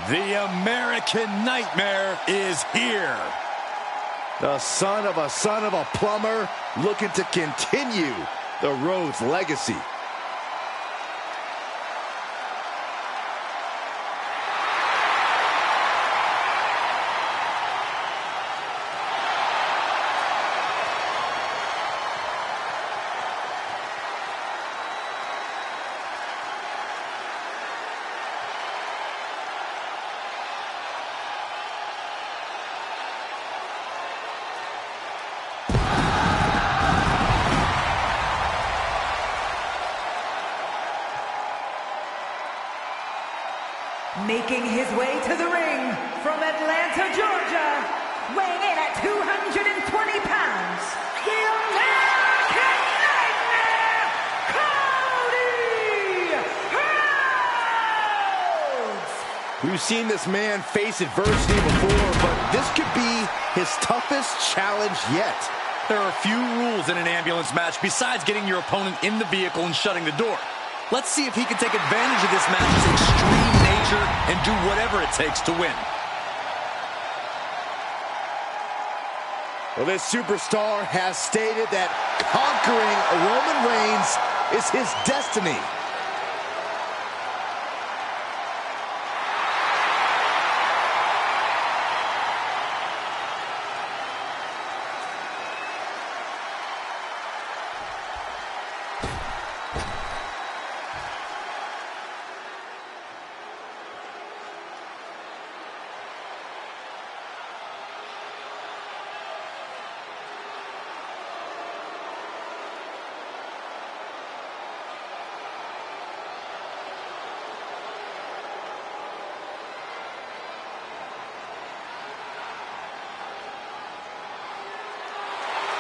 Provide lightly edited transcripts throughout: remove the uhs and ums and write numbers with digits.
The American Nightmare is here. The son of a plumber looking to continue the Rhodes legacy. Making his way to the ring from Atlanta, Georgia, weighing in at 220 pounds, the American Nightmare, Cody Rhodes! We've seen this man face adversity before, but this could be his toughest challenge yet. There are few rules in an ambulance match besides getting your opponent in the vehicle and shutting the door. Let's see if he can take advantage of this match's extreme nature and do whatever it takes to win. Well, this superstar has stated that conquering Roman Reigns is his destiny.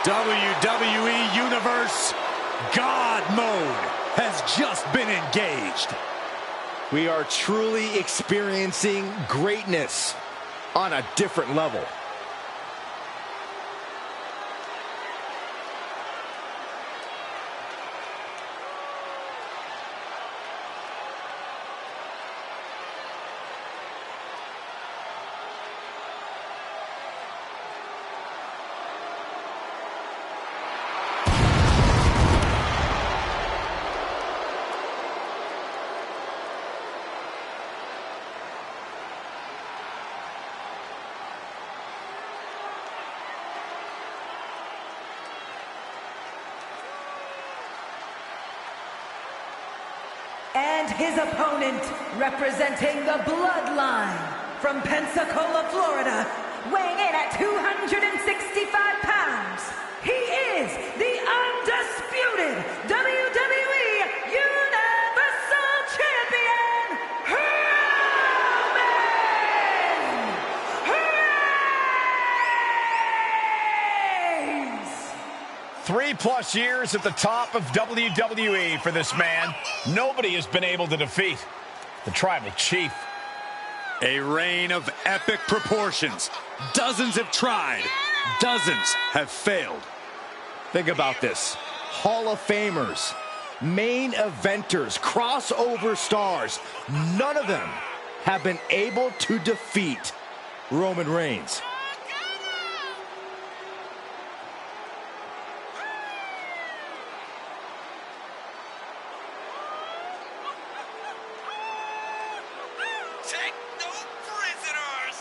WWE Universe, God mode has just been engaged. We are truly experiencing greatness on a different level. And his opponent, representing the Bloodline from Pensacola, Florida, weighing in at 265 pounds, he is the undisputed WWE Universal Champion, Roman Reigns! 3+ years at the top of WWE for this man. Nobody has been able to defeat the Tribal Chief. A reign of epic proportions. Dozens have tried. Dozens have failed. Think about this. Hall of Famers, main eventers, crossover stars. None of them have been able to defeat Roman Reigns. Take no prisoners!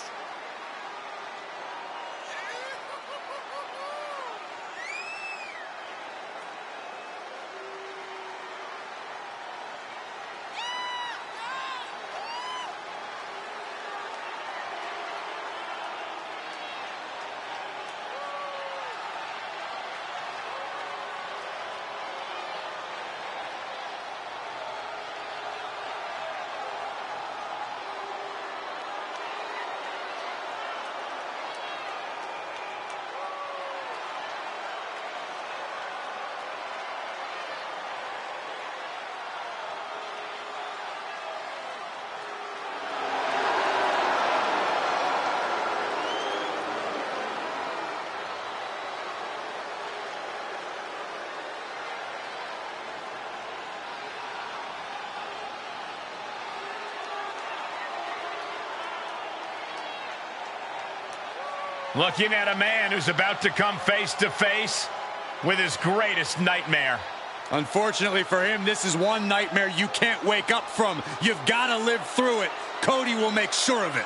Looking at a man who's about to come face to face with his greatest nightmare. Unfortunately for him, this is one nightmare you can't wake up from. You've got to live through it. Cody will make sure of it.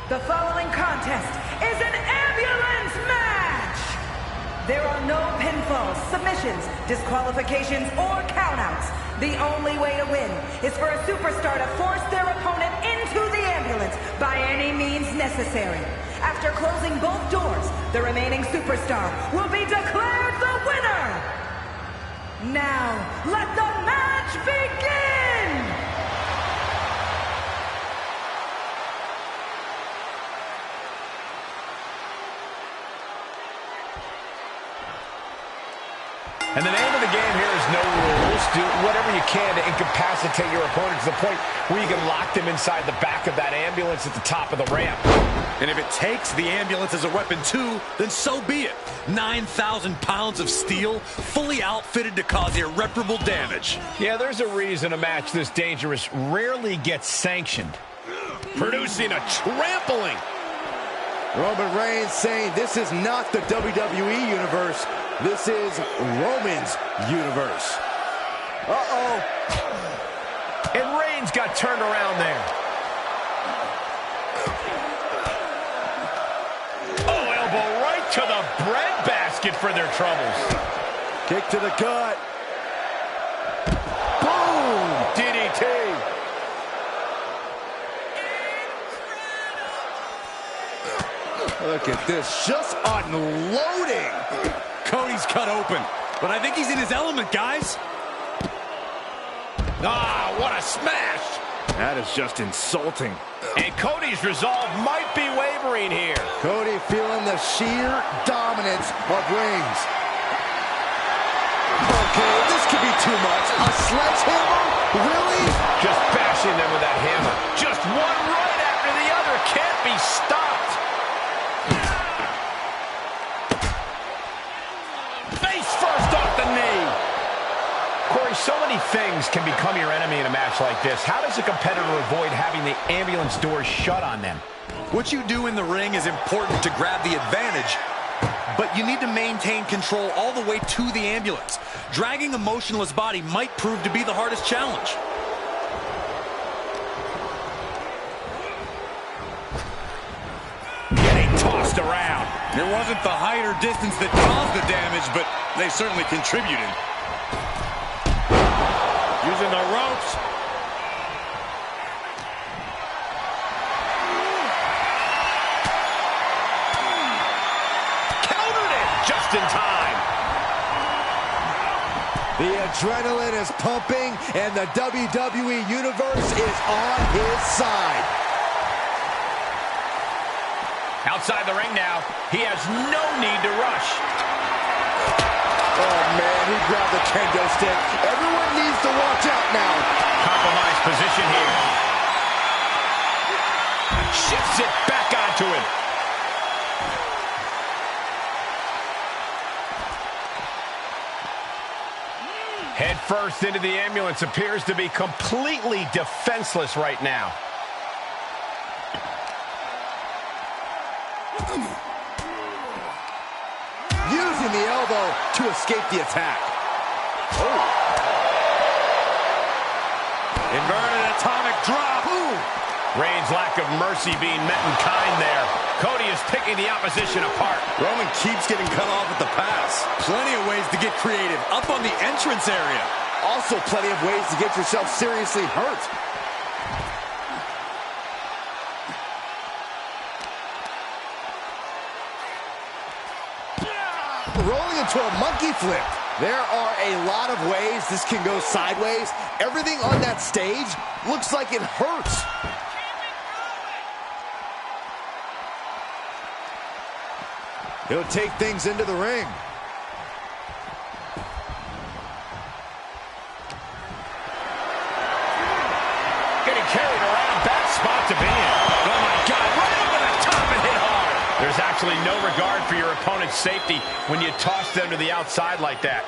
The following contest is an ambulance match! There are no pinfalls, submissions, disqualifications, or countouts. The only way to win is for a superstar to force their opponent into the ambulance by any means necessary. After closing both doors, the remaining superstar will be declared the winner! Now, let the match begin! And the name of the game here is no rules. Do whatever you can to incapacitate your opponent to the point where you can lock them inside the back of that ambulance at the top of the ramp. And if it takes the ambulance as a weapon too, then so be it. 9,000 pounds of steel, fully outfitted to cause irreparable damage. Yeah, there's a reason a match this dangerous rarely gets sanctioned. Producing a trampling. Roman Reigns saying this is not the WWE Universe. This is Roman's universe. Uh-oh. And Reigns got turned around there. Oh, elbow right to the breadbasket for their troubles. Kick to the gut. Boom! DDT. Look at this, just unloading. Cody's cut open, but I think he's in his element, guys. Ah, what a smash! That is just insulting. And Cody's resolve might be wavering here. Cody feeling the sheer dominance of Reigns. Okay, this could be too much. A sledgehammer? Really? Just bashing them with that hammer. Just one right after the other. Can't be stopped. Face first off the knee. Corey, so many things can become your enemy in a match like this. How does a competitor avoid having the ambulance doors shut on them? What you do in the ring is important to grab the advantage, but you need to maintain control all the way to the ambulance. Dragging a motionless body might prove to be the hardest challenge. Getting tossed around. It wasn't the height or distance that caused the damage, but they certainly contributed. Using the ropes. Countered it just in time. The adrenaline is pumping, and the WWE Universe is on his side. Outside the ring now. He has no need to rush. Oh, man, he grabbed the kendo stick. Everyone needs to watch out now. Compromised position here. Shifts it back onto him. Head first into the ambulance. Appears to be completely defenseless right now. Using the elbow to escape the attack. Oh. Inverted atomic drop. Ooh. Reigns' lack of mercy being met in kind there. Cody is picking the opposition apart. Roman keeps getting cut off at the pass. Plenty of ways to get creative. Up on the entrance area. Also plenty of ways to get yourself seriously hurt. rolling into a monkey flip. There are a lot of ways this can go sideways. Everything on that stage looks like it hurts. He'll take things into the ring. Getting carried around, bad spot to be in. Oh my God, right over the top and hit hard. There's actually no regard for your opponent's safety when you toss them to the outside like that.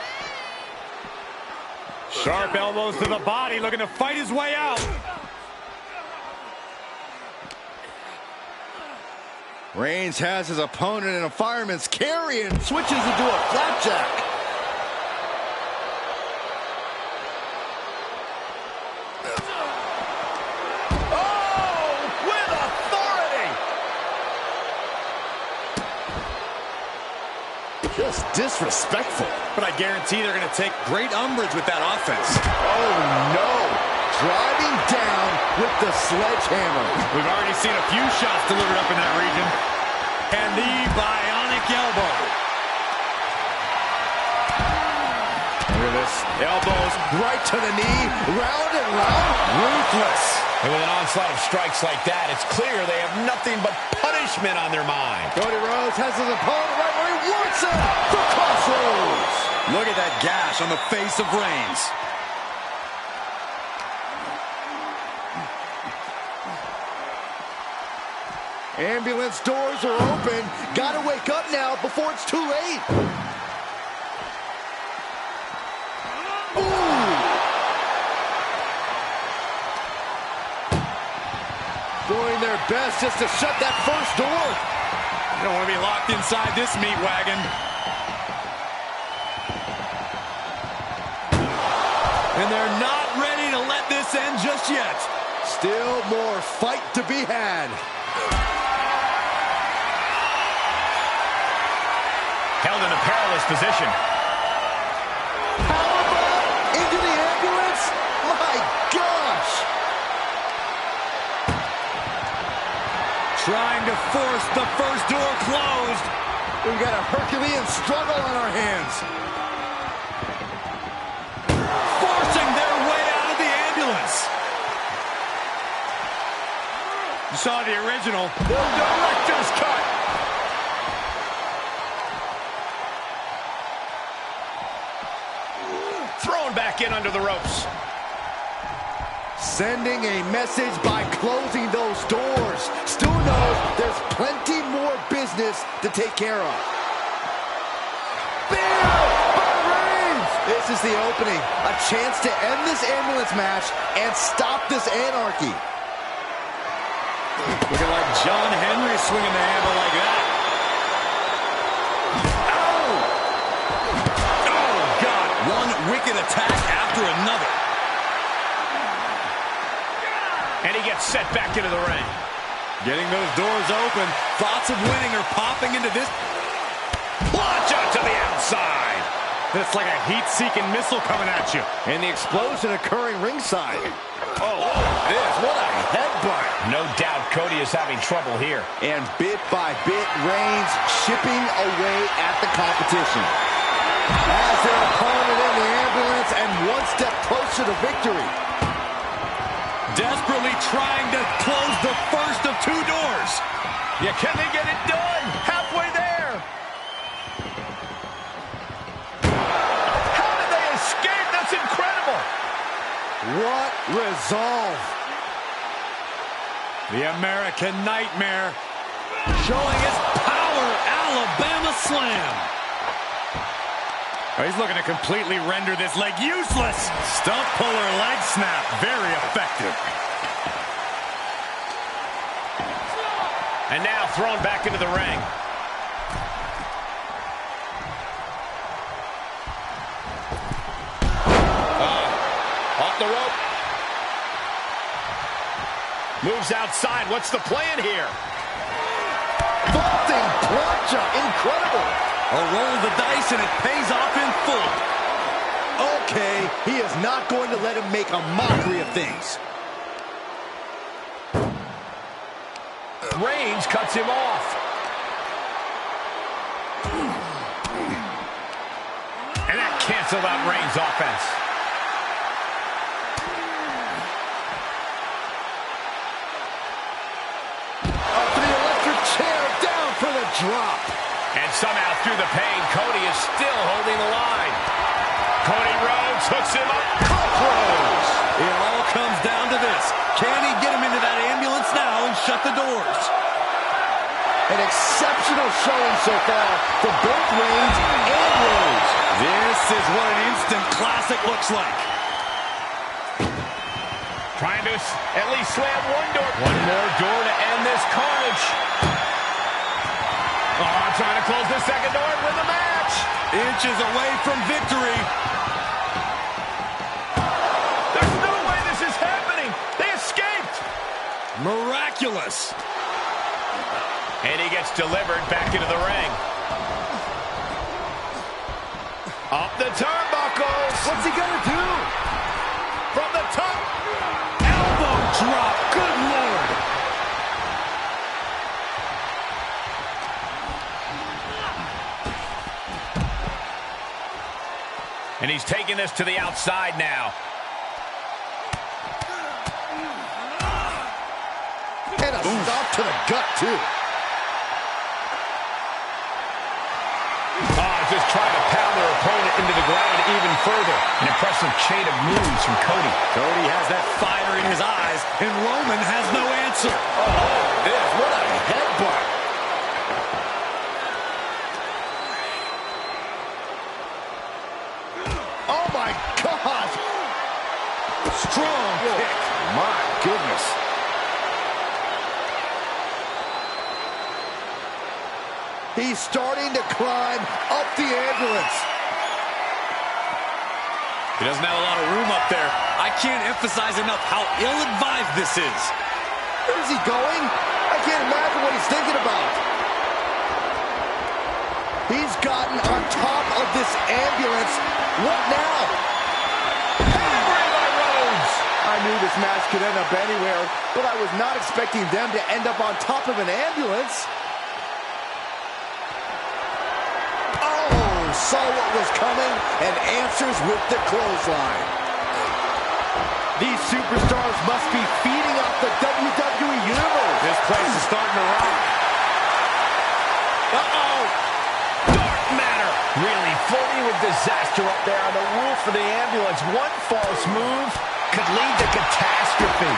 Sharp elbows to the body, looking to fight his way out. Reigns has his opponent in a fireman's carry and switches into a flapjack. Just disrespectful. But I guarantee they're going to take great umbrage with that offense. Oh, no. Driving down with the sledgehammer. We've already seen a few shots delivered up in that region. And the bionic elbow. Look at this. Elbows right to the knee. Round and round. Ruthless. And with an onslaught of strikes like that, it's clear they have nothing but punishment on their mind. Cody Rhodes has his opponent right where he wants him. The crossroads. Look at that gash on the face of Reigns. Ambulance doors are open. Gotta wake up now before it's too late. Ooh. Doing their best just to shut that first door. You don't want to be locked inside this meat wagon. And they're not ready to let this end just yet. Still more fight to be had. Held in a perilous position. Powerbomb into the ambulance. My gosh. Trying to force the first door closed. We've got a Herculean struggle on our hands. Forcing their way out of the ambulance. You saw the original. The director's cut. Thrown back in under the ropes. Sending a message by closing those doors. Stu knows there's plenty more business to take care of. Bam! By Reigns! This is the opening. A chance to end this ambulance match and stop this anarchy. Looking like John Henry swinging the handle like that. Oh! Oh, God. One wicked attack after another. And he gets set back into the ring. Getting those doors open. Thoughts of winning are popping into this. Launch out to the outside. It's like a heat-seeking missile coming at you. And the explosion occurring ringside. Oh, it is. What a headbutt. No doubt Cody is having trouble here. And bit by bit, Reigns chipping away at the competition. As their opponent in the ambulance and one step closer to victory. Desperately trying to close the first of two doors. Yeah, can they get it done? Halfway there. How did they escape? That's incredible. What resolve. The American Nightmare showing his power. Alabama Slam. Oh, he's looking to completely render this leg useless. Stump puller leg snap. Very effective. And now thrown back into the ring. Off the rope. Moves outside. What's the plan here? Vaulting plancha. Incredible. A roll of the dice and it pays off in full. Okay, he is not going to let him make a mockery of things. Reigns cuts him off. canceled out Reigns' offense. Up to the electric chair, down for the drop. And somehow through the pain, Cody is still holding the line. Cody Rhodes hooks him up. Close. It all comes down to this. Can he get him into that ambulance now and shut the doors? An exceptional showing so far for both Reigns and Rhodes. This is what an instant classic looks like. Trying to at least slam one door. One more door to end this carnage. Oh, trying to close the second door and win the match. Inches away from victory. There's no way this is happening. They escaped. Miraculous. And he gets delivered back into the ring. Up the turnbuckles. What's he gonna do? From the top. Elbow drop. Good Lord. And he's taking this to the outside now. And a stop to the gut, too. Just trying to pound their opponent into the ground even further. An impressive chain of moves from Cody. Cody has that fire in his eyes, and Roman has no answer. Oh, this, what a headbutt. Oh, my God. Strong kick. My goodness. He's starting to climb up the ambulance. He doesn't have a lot of room up there. I can't emphasize enough how ill-advised this is. Where's he going? I can't imagine what he's thinking about. He's gotten on top of this ambulance. What now? Pedigree by Rhodes. I knew this match could end up anywhere, but I was not expecting them to end up on top of an ambulance. Saw what was coming and answers with the clothesline. These superstars must be feeding off the WWE Universe. This place is starting to rock. Uh-oh. Dark matter. Really flirting with disaster up there on the roof of the ambulance. One false move could lead to catastrophe.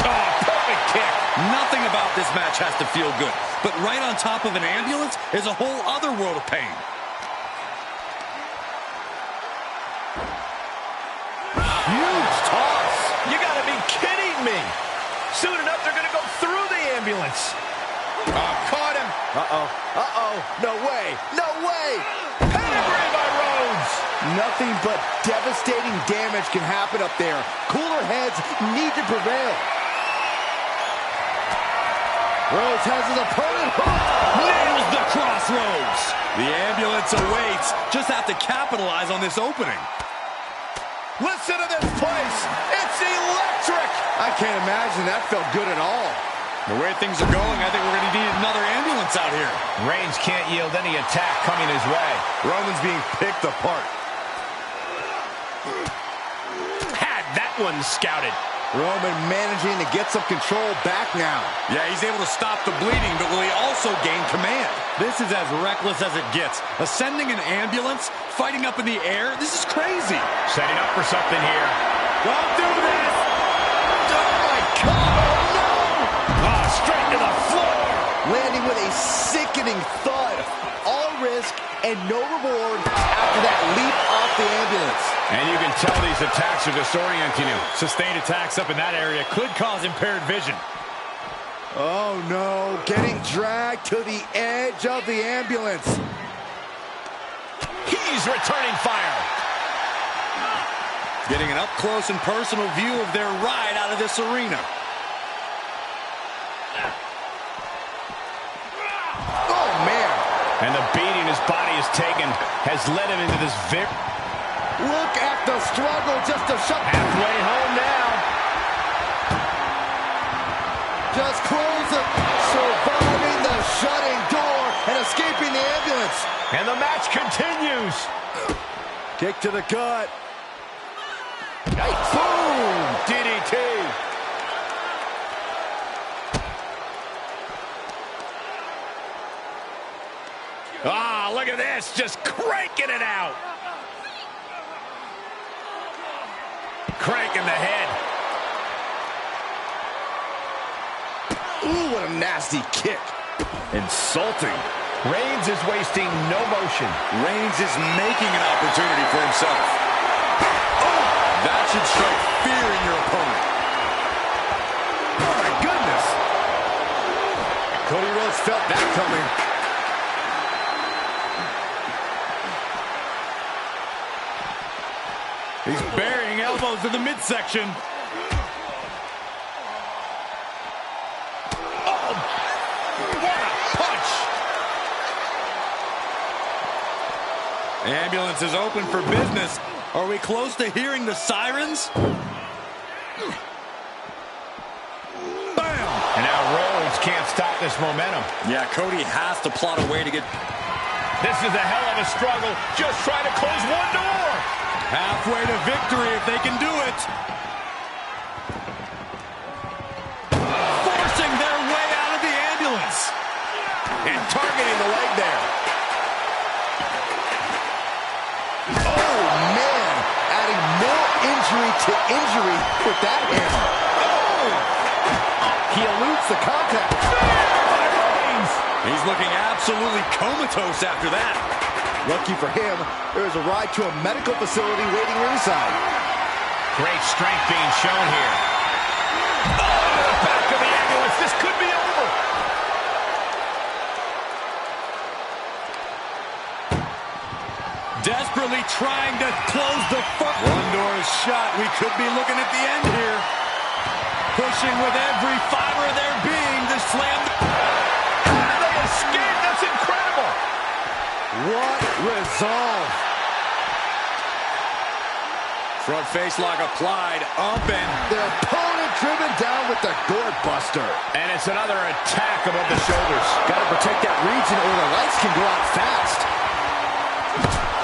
Oh, perfect kick. Nothing about this match has to feel good. But right on top of an ambulance is a whole other world of pain. Huge toss. You gotta be kidding me. Soon enough, they're gonna go through the ambulance. Caught him. Uh-oh. Uh-oh. No way. No way. Pedigree by Rhodes. Nothing but devastating damage can happen up there. Cooler heads need to prevail. Rhodes has his opponent hooked. Nails the crossroads. The ambulance awaits. Just have to capitalize on this opening. Listen to this place. It's electric. I can't imagine that felt good at all. The way things are going, I think we're going to need another ambulance out here. Reigns can't yield any attack coming his way. Roman's being picked apart. Had that one scouted. Roman managing to get some control back now. Yeah, he's able to stop the bleeding, but will he also gain command? This is as reckless as it gets. Ascending an ambulance, fighting up in the air, this is crazy. Setting up for something here. Don't do this! Oh, my God! No! Oh, straight to the floor. Landing with a sickening thud. All risk and no reward after that leap off the ambulance. And you can tell these attacks are disorienting him. Sustained attacks up in that area could cause impaired vision. Oh, no. Getting dragged to the edge of the ambulance. He's returning fire. Getting an up-close and personal view of their ride out of this arena. Oh, man. And the beating his body has taken has led him into this Look at the struggle just to shut. halfway home now. Just close it. Surviving the shutting door and escaping the ambulance. And the match continues. Kick to the gut. Yikes. Boom! DDT. Ah, look at this. Just cranking it out. Cranking the head. Ooh, what a nasty kick. Insulting. Reigns is wasting no motion. Reigns is making an opportunity for himself. Oh, that should strike fear in your opponent. Oh, my goodness. Cody Rhodes felt that coming. He's burying elbows in the midsection. Oh, what a punch. Ambulance is open for business. Are we close to hearing the sirens? Bam! And now Rhodes can't stop this momentum. Yeah, Cody has to plot a way to get... This is a hell of a struggle. Just trying to close one door. halfway to victory if they can do it. Forcing their way out of the ambulance. And targeting the leg there. Oh, man. Adding more injury to injury with that hammer. Oh! He eludes the contact. He's looking absolutely comatose after that. Lucky for him, there is a ride to a medical facility waiting ringside. Great strength being shown here. Oh, to the back of the ambulance. This could be over. Desperately trying to close the first. One door is shut. We could be looking at the end here. Pushing with every fiber of their being to slam. They escaped. That's incredible. What resolve. Front face lock applied. Up and Their opponent driven down with the gourd buster. And it's another attack above the shoulders. Got to protect that region or the lights can go out fast.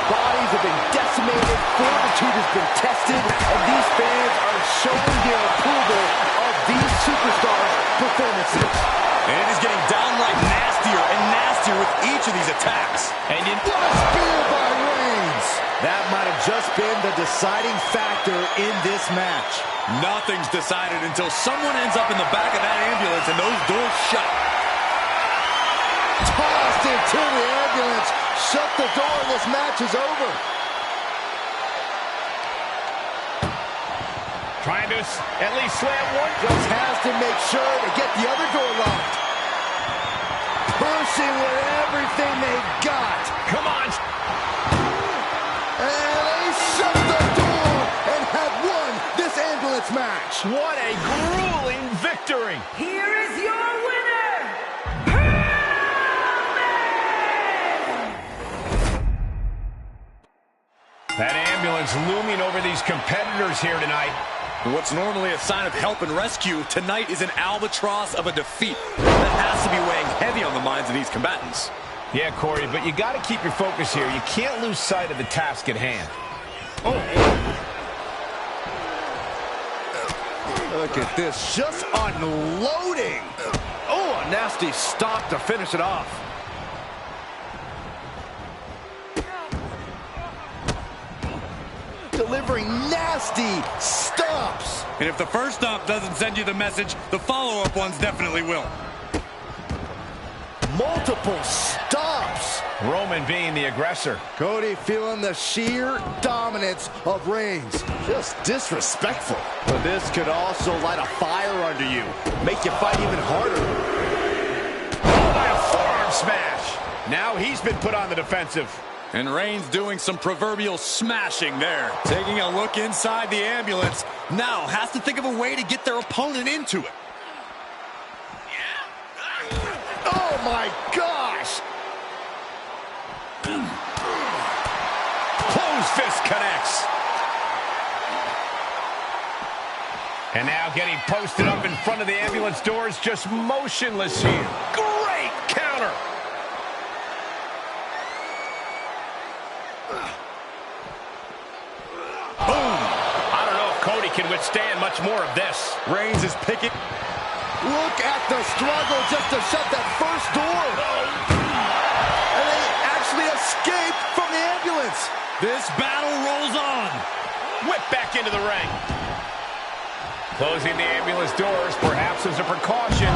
Bodies have been decimated, fortitude has been tested, and these fans are showing their approval of these superstars' performances. And it is getting downright nastier and nastier with each of these attacks. And you What a spear by Reigns! That might have just been the deciding factor in this match. Nothing's decided until someone ends up in the back of that ambulance and those doors shut. Tossed into the ambulance. Shut the door and this match is over. trying to at least slam one. Just has to make sure to get the other door locked. Pushing with everything they've got. Come on. And they shut the door and have won this ambulance match. What a grueling victory. Here is your winner, That ambulance looming over these competitors here tonight. What's normally a sign of help and rescue, tonight is an albatross of a defeat. That has to be weighing heavy on the minds of these combatants. Yeah, Corey, but you got to keep your focus here. You can't lose sight of the task at hand. Look at this, just unloading. Oh, a nasty stop to finish it off. Delivering nasty stomps. And if the first stomp doesn't send you the message, the follow-up ones definitely will. Multiple stomps. Roman being the aggressor. Cody feeling the sheer dominance of Reigns. Just disrespectful. But this could also light a fire under you. Make you fight even harder. Oh, by a forearm smash. Now he's been put on the defensive. And Reigns doing some proverbial smashing there. Taking a look inside the ambulance. Now has to think of a way to get their opponent into it. Oh my gosh! Closed fist connects. And now getting posted up in front of the ambulance doors, just motionless here. Great counter. can withstand much more of this. Reigns is picking. Look at the struggle just to shut that first door. And they actually escaped from the ambulance. This battle rolls on. Whip back into the ring. Closing the ambulance doors, perhaps as a precaution.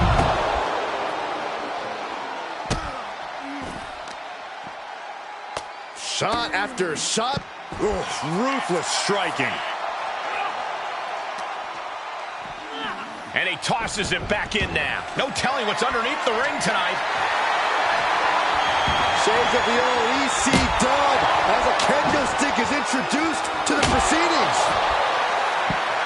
Shot after shot. Oof, ruthless striking. And he tosses it back in now. No telling what's underneath the ring tonight. Shades of the old EC dub as a kendo stick is introduced to the proceedings.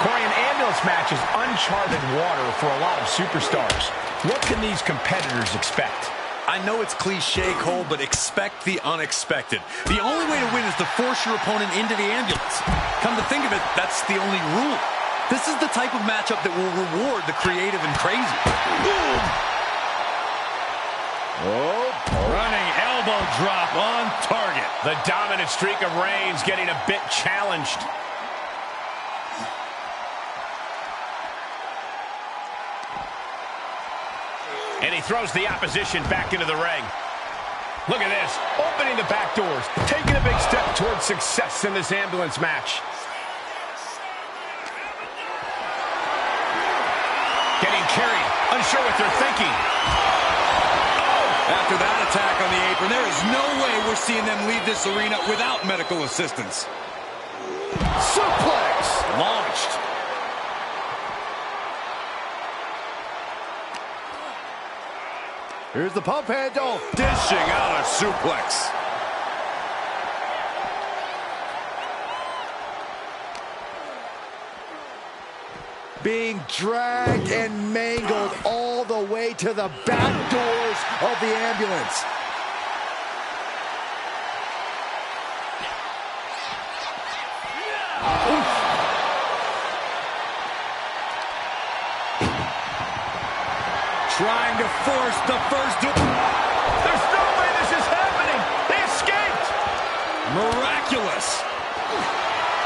Corey, an ambulance match is uncharted water for a lot of superstars. What can these competitors expect? I know it's cliche, Cole, but expect the unexpected. The only way to win is to force your opponent into the ambulance. Come to think of it, that's the only rule. This is the type of matchup that will reward the creative and crazy. Boom! Oh, running elbow drop on target. The dominant streak of Reigns getting a bit challenged. And he throws the opposition back into the ring. Look at this, opening the back doors, taking a big step towards success in this ambulance match. Getting carried, unsure what they're thinking. After that attack on the apron, there is no way we're seeing them leave this arena without medical assistance. Suplex! Launched. Here's the pump handle. Dishing out a suplex. Being dragged and mangled all the way to the back doors of the ambulance. Oof. Trying to force the first. There's no way this is happening. They escaped. Miraculous.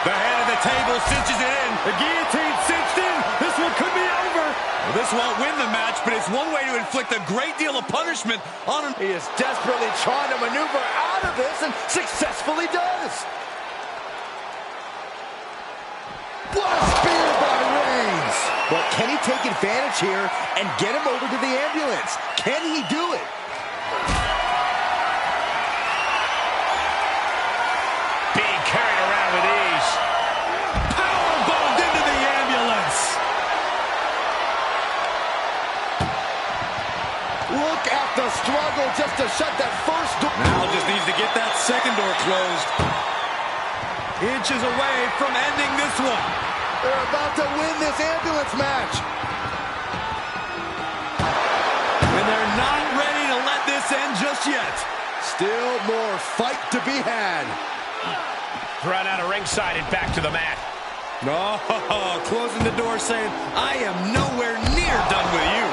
The head of the table cinches it in. The guillotine cinched in. This one could be over. Well, this won't win the match, but it's one way to inflict a great deal of punishment on him. He is desperately trying to maneuver out of this and successfully does. What a spear by Reigns. But can he take advantage here and get him over to the ambulance? Can he do it? Being carried around with ease. Powerbombed into the ambulance. Look at the struggle just to shut that first door. Now just needs to get that second door closed. Inches away from ending this one. They're about to win this ambulance match. And they're not ready to let this end just yet. Still more fight to be had. Thrown out of ringside and back to the mat. No, closing the door saying, I am nowhere near done with you.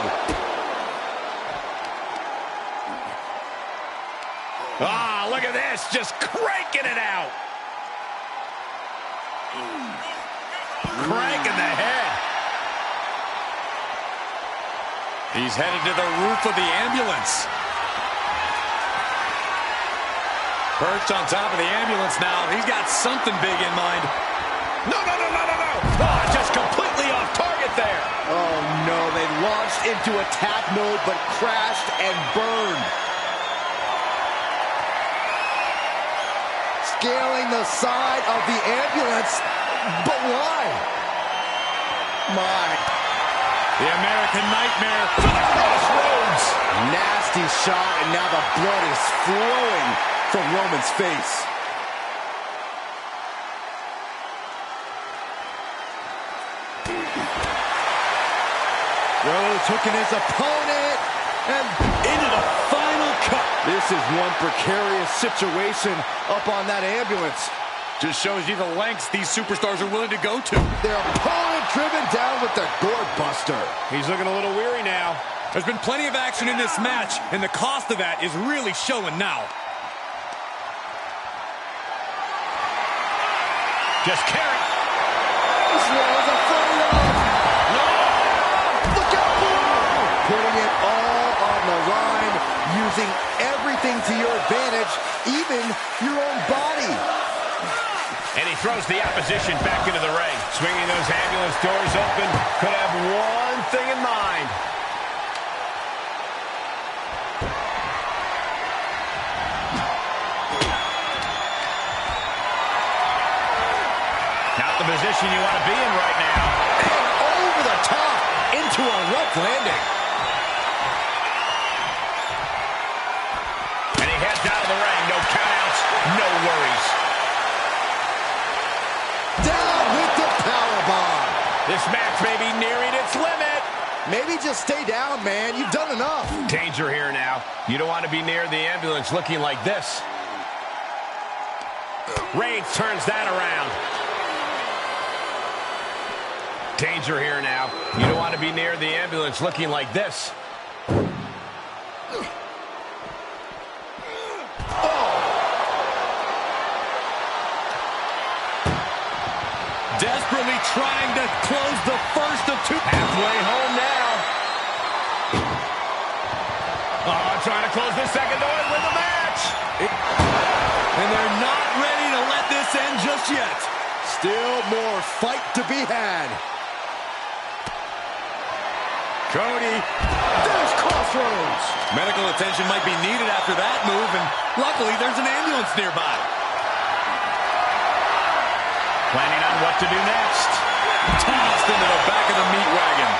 Ah, look at this, just cranking it out. Cranking the head. He's headed to the roof of the ambulance. Perched on top of the ambulance now. He's got something big in mind. No. Oh, just completely off target there. Oh, no. They launched into attack mode, but crashed and burned. Scaling the side of the ambulance. But why? My. The American Nightmare To the crossroads. Nasty shot, and now the blood is flowing from Roman's face. Rose hooking his opponent and into the final cut. This is one precarious situation up on that ambulance. Just shows you the lengths these superstars are willing to go to. Their opponent driven down with the gourd buster. He's looking a little weary now. There's been plenty of action in this match, and the cost of that is really showing now. Just carry. Lesnar is afraid of. No! Look out below! Putting it all on the line, using everything to your advantage, even your own body. And he throws the opposition back into the ring. Swinging those ambulance doors open. Could have one thing in mind. Not the position you want to be in right now. And over the top into a rough landing. And he heads out of the ring. No countouts, no worries. Down with the powerbomb. This match may be nearing its limit. Maybe just stay down, man. You've done enough. Danger here now. You don't want to be near the ambulance looking like this. Reigns turns that around. Danger here now. You don't want to be near the ambulance looking like this. Desperately trying to close the first of two. Halfway home now. Oh, trying to close the second door and win the match. And they're not ready to let this end just yet. Still more fight to be had. Cody. There's Crossroads. Medical attention might be needed after that move, and luckily there's an ambulance nearby. Planning on what to do next. Tossed into the back of the meat wagon.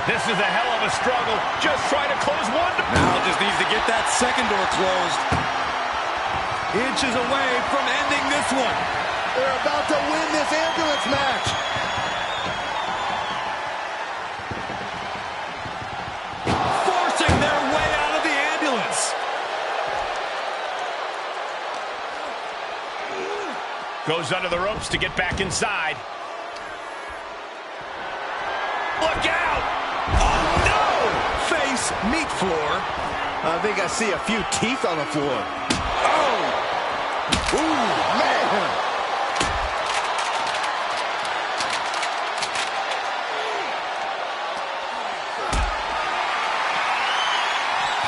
This is a hell of a struggle. Just trying to close one. Now just needs to get that second door closed. Inches away from ending this one. They're about to win this ambulance match. Forcing their way out of the ambulance. Goes under the ropes to get back inside. Look out! Oh, no! Face, meat floor. I think I see a few teeth on the floor. Oh! Ooh, man!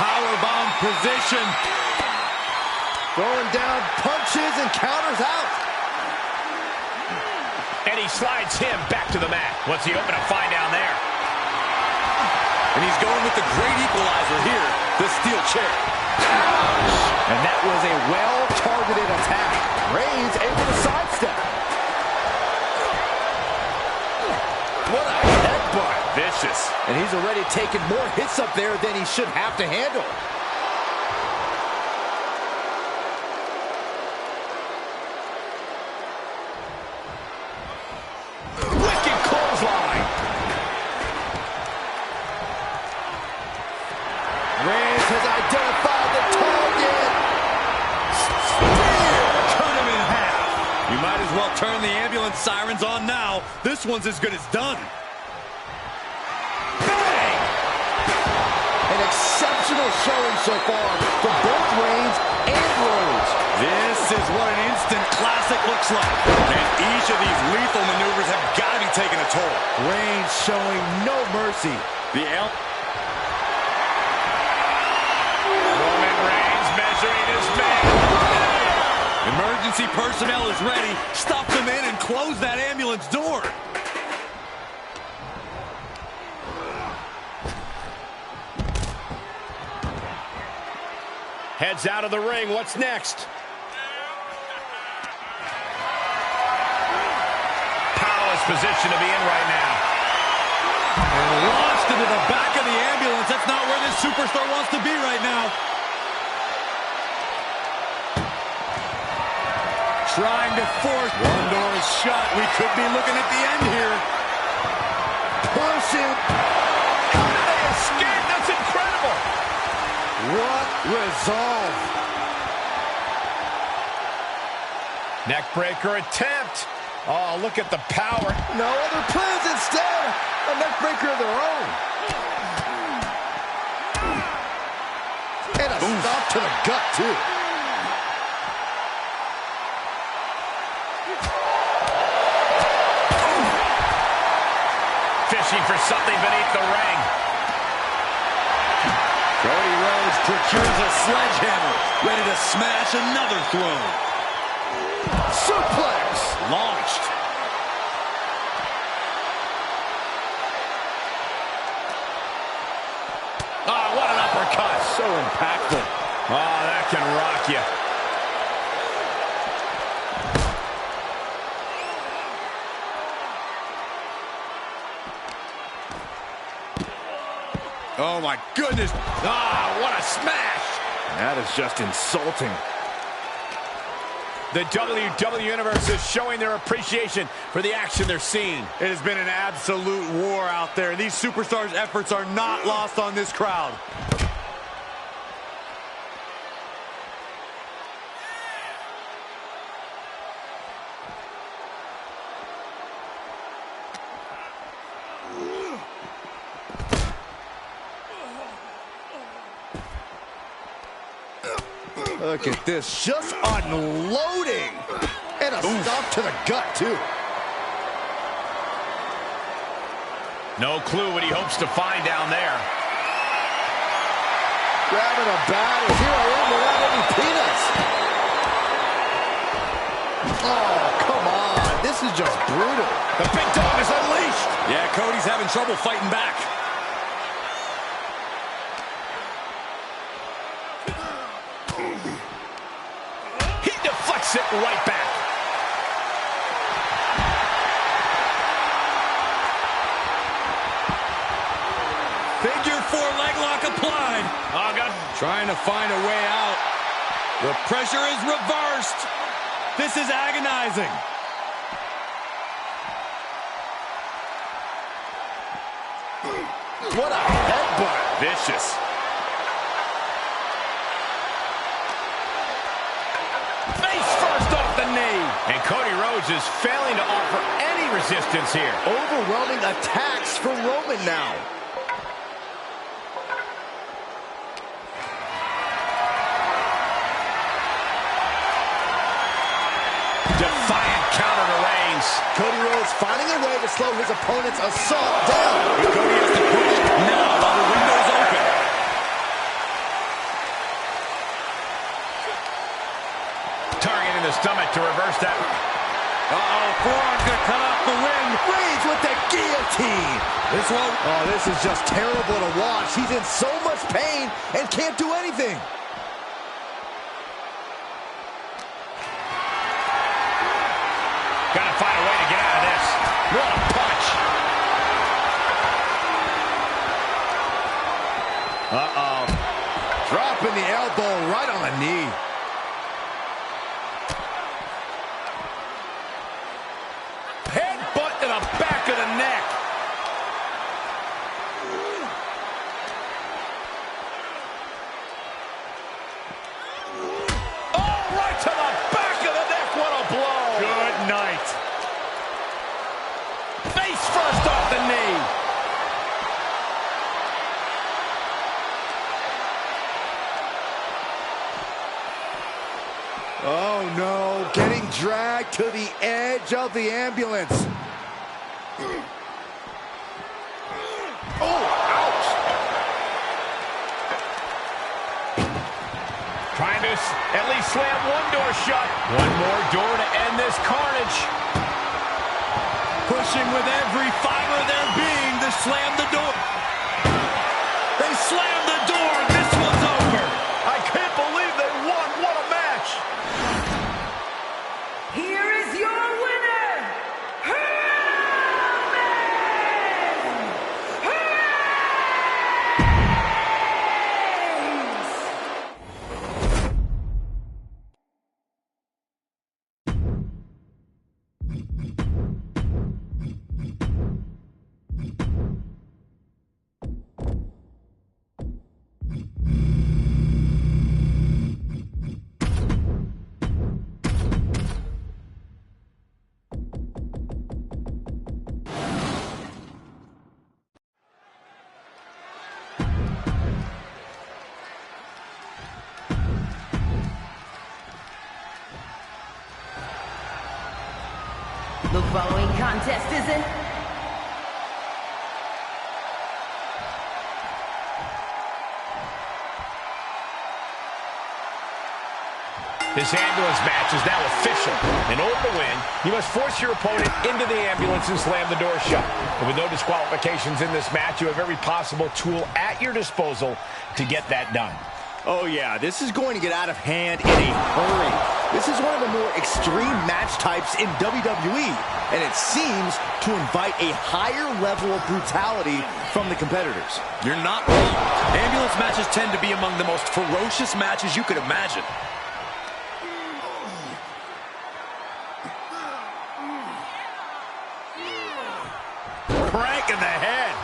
Powerbomb position. Throwing down punches and counters out. And he slides him back to the mat. What's he hoping to find down there? And he's going with the great equalizer here, the steel chair. And that was a well-targeted attack. Reigns able to sidestep. What a headbutt. Vicious. And he's already taken more hits up there than he should have to handle. Wicked clothesline. Reigns has identified the target. Spear! Cut him in half. You might as well turn the ambulance sirens on now. This one's as good as done. Bang! An exceptional showing so far for both Reigns and Rhodes. This is what an instant classic looks like. And each of these lethal maneuvers have got to be taking a toll. Reigns showing no mercy. The Roman Reigns measuring his man. emergency personnel is ready. Stuff them in and close that ambulance door. Heads out of the ring. What's next? Powerless position to be in right now. And launched into the back of the ambulance. That's not where this superstar wants to be right now. Trying to force. One door is shut. We could be looking at the end here. Pushing. How did they escape? That's incredible. What resolve. Neckbreaker attempt. Oh, look at the power. No other plans instead. A neckbreaker of their own. And a stop to the gut, too. Fishing for something beneath the ring. Cody Rhodes procures a sledgehammer, ready to smash another throne. Suplex! Launched. Oh, what an uppercut. So impactful. Oh, that can rock you. Oh, my goodness. Ah, what a smash. That is just insulting. The WWE Universe is showing their appreciation for the action they're seeing. It has been an absolute war out there. These superstars' efforts are not lost on this crowd. Look at this, just unloading. And a stop to the gut, too. No clue what he hopes to find down there. Grabbing a bat, and here I am without any peanuts. Oh, come on. This is just brutal. The big dog is unleashed. Yeah, Cody's having trouble fighting back. He deflects it right back. Figure 4 leg lock applied. Oh, God. Trying to find a way out. The pressure is reversed. This is agonizing. What a headbutt. Vicious. Face first off the knee. And Cody Rhodes is failing to offer any resistance here. Overwhelming attacks for Roman now. Defiant counter to Reigns. Cody Rhodes finding a way to slow his opponent's assault down. Cody has to push now while the window's open. Targeting the stomach to reverse that. Uh-oh, forearm's gonna cut off the wind. Reigns with the guillotine. This one. Oh, this is just terrible to watch. He's in so much pain and can't do anything. Gotta find a way to get out of this. What a punch. Uh-oh. Dropping the elbow right on the knee. Headbutt to the back of the neck. Oh, right to the back of the neck. What a blow. Good night. Face first off the knee. Oh, no. Getting dragged to the edge of the ambulance. Oh, ouch. Trying to at least slam one door shut. One more door to end this carnage. Pushing with every fiber of their being to slam the door. They slammed the door. This one's over. I can't believe they won. What a match. Here is your winner, Roman Reigns! The following contest is in... This ambulance match is now official. In order to win, you must force your opponent into the ambulance and slam the door shut. And with no disqualifications in this match, you have every possible tool at your disposal to get that done. Oh yeah, this is going to get out of hand in a hurry. This is one of the more extreme match types in WWE, and it seems to invite a higher level of brutality from the competitors. You're not wrong. Ambulance matches tend to be among the most ferocious matches you could imagine. Crank in the head.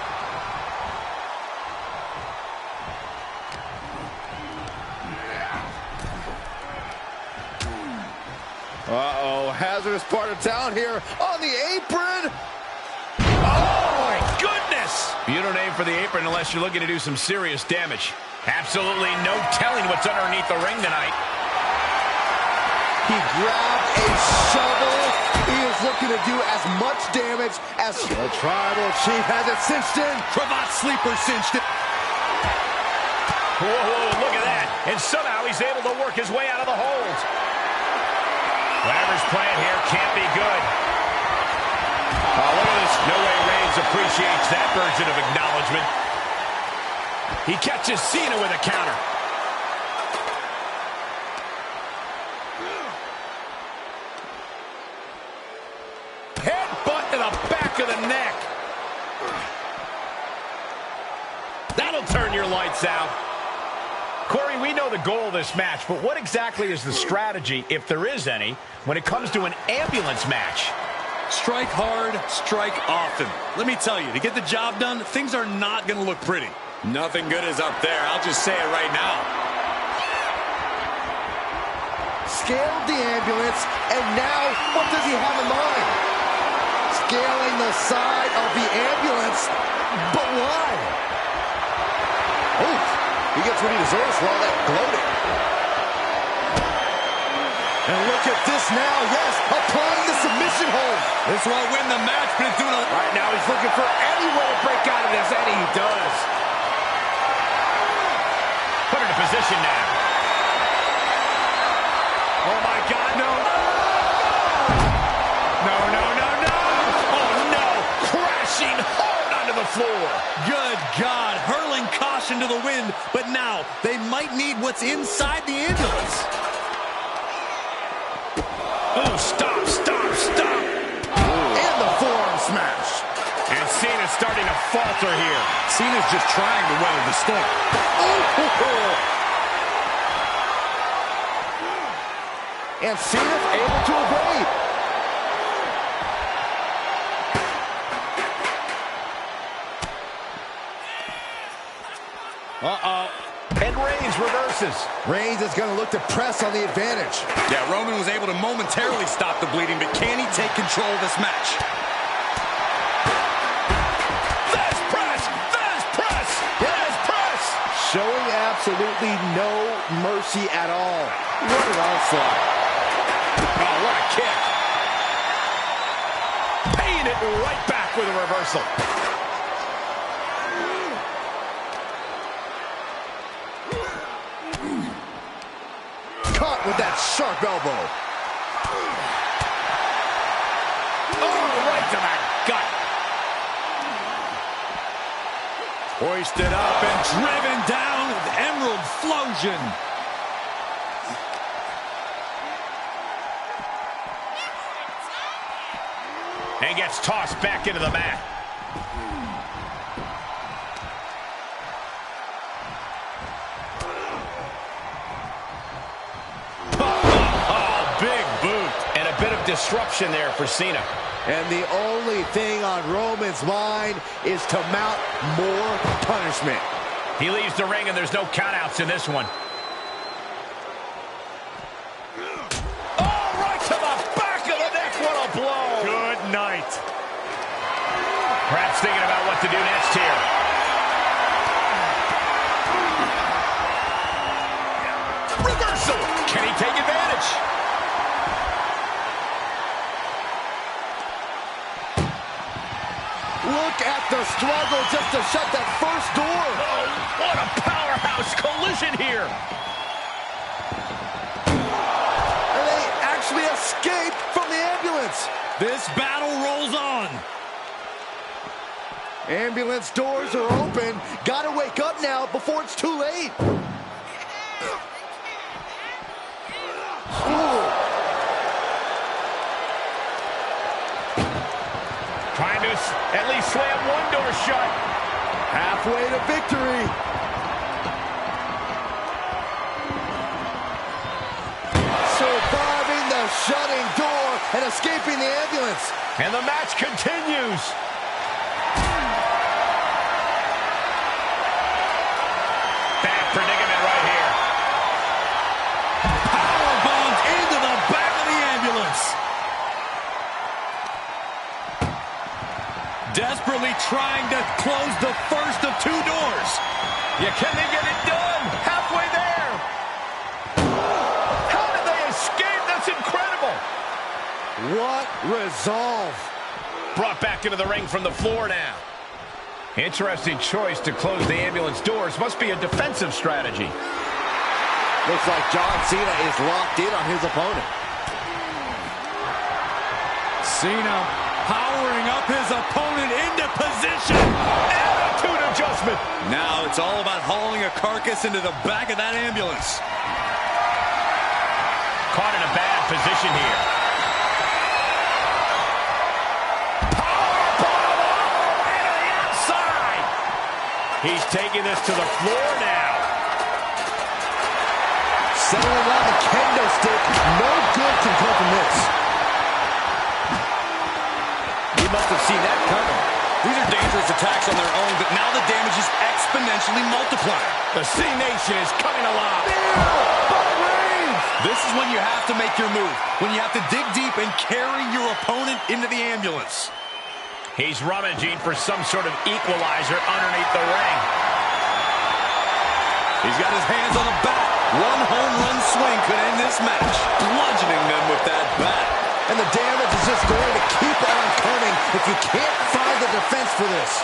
Uh-oh, hazardous part of town here on the apron. Oh, my goodness. You don't aim for the apron unless you're looking to do some serious damage. Absolutely no telling what's underneath the ring tonight. He grabbed a shovel. He is looking to do as much damage as the Tribal Chief has it cinched in. Cravat sleeper cinched it. Whoa, whoa, look at that. And somehow he's able to work his way out of the hold. Whatever's playing here can't be good. Oh, look at this. No way Reigns appreciates that version of acknowledgement. He catches Cena with a counter. Headbutt to the back of the neck. That'll turn your lights out. Corey, we know the goal of this match, but what exactly is the strategy, if there is any, when it comes to an ambulance match? Strike hard, strike often. Let me tell you, to get the job done, things are not going to look pretty. Nothing good is up there. I'll just say it right now. Scaled the ambulance, and now what does he have in mind? Scaling the side of the ambulance, but why? Oh, he gets what he deserves for all that gloating. And look at this now, yes, applying the submission hold. This won't win the match, but it's doing a... Right now he's looking for any way to break out of this, and he does. Put it in position now. Oh, my God, no. No, no, no, no. Oh, no. Crashing hard onto the floor. Good God, hurling caution to the wind, but now they might need what's inside the ambulance. Oh, stop, stop, stop. And the forearm smash. And Cena's starting to falter here. Cena's just trying to weather the storm. And Cena's able to evade. Uh-oh. And Reigns reverses. Reigns is going to look to press on the advantage. Yeah, Roman was able to momentarily stop the bleeding, but can he take control of this match? There's press! There's press! There's press! Showing absolutely no mercy at all. What an onslaught. Oh, what a kick. Paying it right back with a reversal. Caught with that sharp elbow. Oh, right to the gut. Hoisted up and driven down with Emerald Flosion. And gets tossed back into the mat. Oh, big boot. And a bit of disruption there for Cena. And the only thing on Roman's mind is to mount more punishment. He leaves the ring and there's no countouts in this one. Oh, right to the back of the neck. What a blow. Good night. Perhaps thinking about what to do next here. Reversal. Can he take advantage? Look at the struggle just to shut that first door. Oh, what a powerhouse collision here. And they actually escaped from the ambulance. This battle rolls on. Ambulance doors are open. Gotta wake up now before it's too late. Ooh. Trying to at least slam one door shut. Halfway to victory. Surviving the shutting door and escaping the ambulance. And the match continues. Bad predicament right here. Powerbombed into the back of the ambulance. Desperately trying to close the first of two doors. Yeah, can they get it done? Halfway there. How did they escape? That's incredible. What resolve. Brought back into the ring from the floor now. Interesting choice to close the ambulance doors. Must be a defensive strategy. Looks like John Cena is locked in on his opponent. Cena powering up his opponent into position. Attitude adjustment. Now it's all about hauling a carcass into the back of that ambulance. Caught in a bad position here. Powerbomb all the way to the outside. He's taking this to the floor now. Settling on the kendo stick. No good can come from this. He must have seen that coming. These are dangerous attacks on their own, but now the damage is exponentially multiplied. The C Nation is coming alive. This is when you have to make your move, when you have to dig deep and carry your opponent into the ambulance. He's rummaging for some sort of equalizer underneath the ring. He's got his hands on the bat. One home run swing could end this match, bludgeoning them with that bat. And the damage is just going to keep on coming if you can't find the defense for this.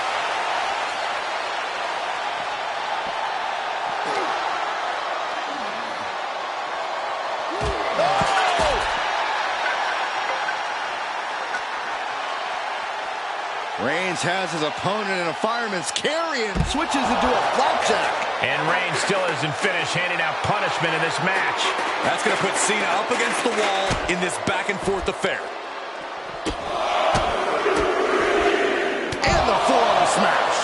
Reigns has his opponent in a fireman's carry and switches into a flapjack. And Reigns still isn't finished handing out punishment in this match. That's going to put Cena up against the wall in this back-and-forth affair. And the forearm smash.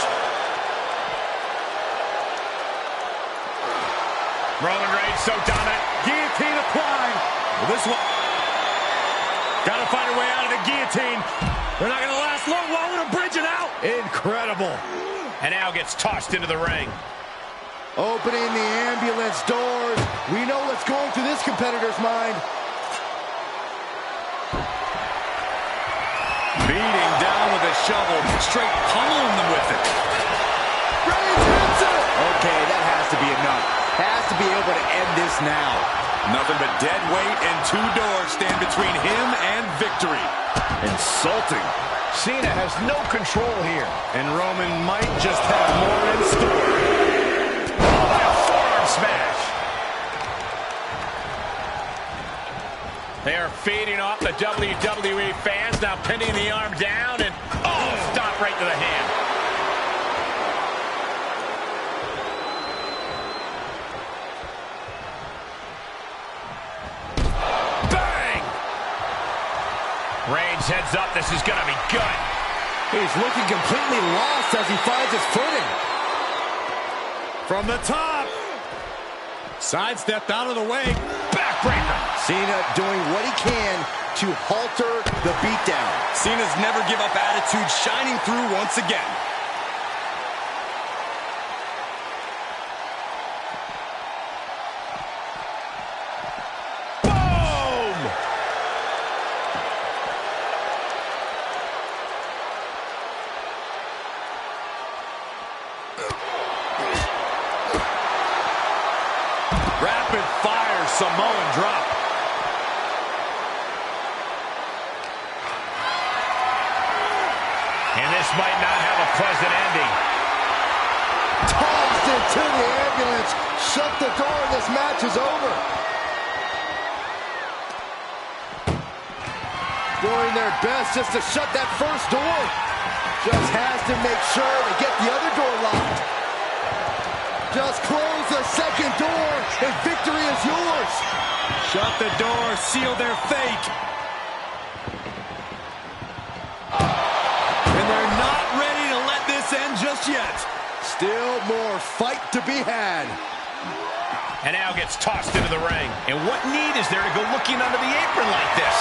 Roman Reigns so dominant. Guillotine applied. Well, this one... Got to find a way out of the guillotine. They're not going to last long. Why would bridge it out? Incredible. And now gets tossed into the ring. Opening the ambulance doors. We know what's going through this competitor's mind. Beating down with a shovel, straight pummeling them with it. Reigns hits it. Okay, that has to be enough. Has to be able to end this now. Nothing but dead weight and two doors stand between him and victory. Insulting. Cena has no control here. And Roman might just have more in store. Oh, a forearm smash. They are feeding off the WWE fans, now pinning the arm down, and stop right to the hand. Bang! Reigns heads up, this is gonna be good. He's looking completely lost as he finds his footing. From the top. Sidestepped out of the way. Backbreaker. Cena doing what he can to halter the beatdown. Cena's never give up attitude shining through once again. Boom! Rapid fire Samoan drop. And this might not have a pleasant ending. Tossed into the ambulance. Shut the door. This match is over. Doing their best just to shut that first door. Just has to make sure to get the other door locked. Just close the second door and victory is yours. Shut the door, seal their fate. And they're not ready to let this end just yet. Still more fight to be had. And now gets tossed into the ring. And what need is there to go looking under the apron like this?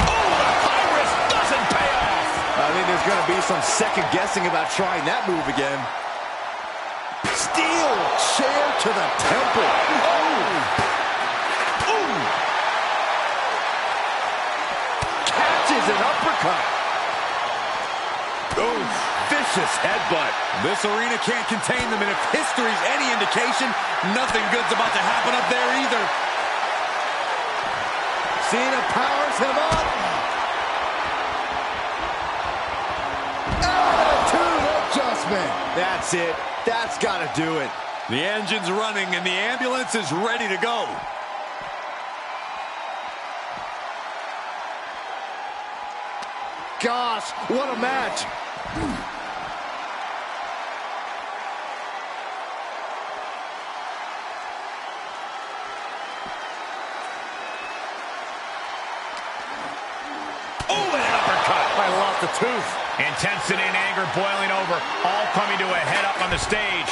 Oh, the high risk doesn't pay off. I think there's going to be some second guessing about trying that move again. Steel chair to the temple. Oh! Ooh! Catches an uppercut. Oh, vicious headbutt. This arena can't contain them, and if history's any indication, nothing good's about to happen up there either. Cena powers him up. Attitude adjustment. That's it. That's got to do it. The engine's running, and the ambulance is ready to go. Gosh, what a match. I lost the tooth. Intensity and anger boiling over, all coming to a head up on the stage.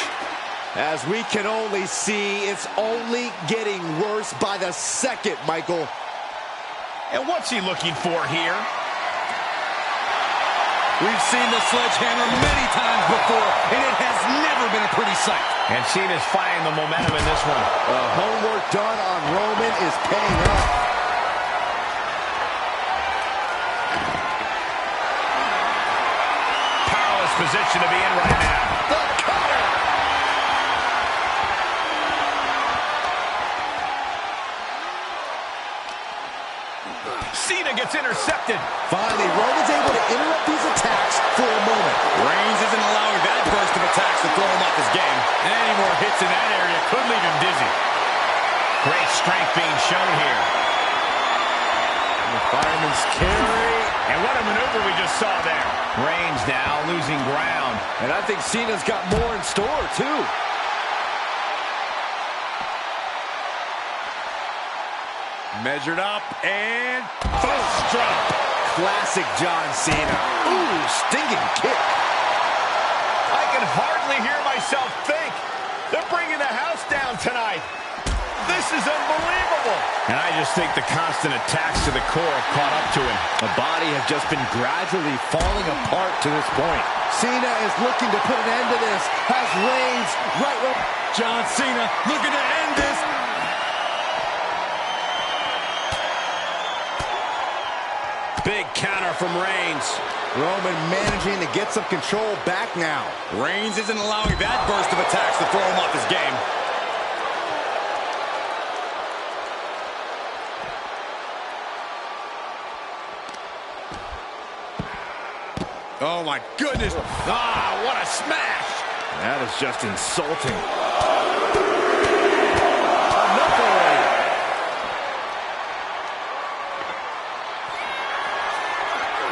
As we can only see, it's only getting worse by the second, Michael. And what's he looking for here? We've seen the sledgehammer many times before, and it has never been a pretty sight. And Cena's finding the momentum in this one. Homework done on Roman is paying off. Position to be in right now. The cutter! Cena gets intercepted. Finally, Roman's able to interrupt these attacks for a moment. Reigns isn't allowing that burst of attacks to throw him off his game. Any more hits in that area could leave him dizzy. Great strength being shown here. The fireman's carry. And what a maneuver we just saw there. Reigns now losing ground. And I think Cena's got more in store, too. Measured up and fist drop. Classic John Cena. Ooh, stinging kick. I can hardly hear myself think. They're bringing the house down tonight. This is unbelievable. And I just think the constant attacks to the core have caught up to him. The body has just been gradually falling apart to this point. Cena is looking to put an end to this. Has Reigns right where John Cena looking to end this. Big counter from Reigns. Roman managing to get some control back now. Reigns isn't allowing that burst of attacks to throw him off his game. Oh, my goodness. Ah, what a smash. That is just insulting. Enough already.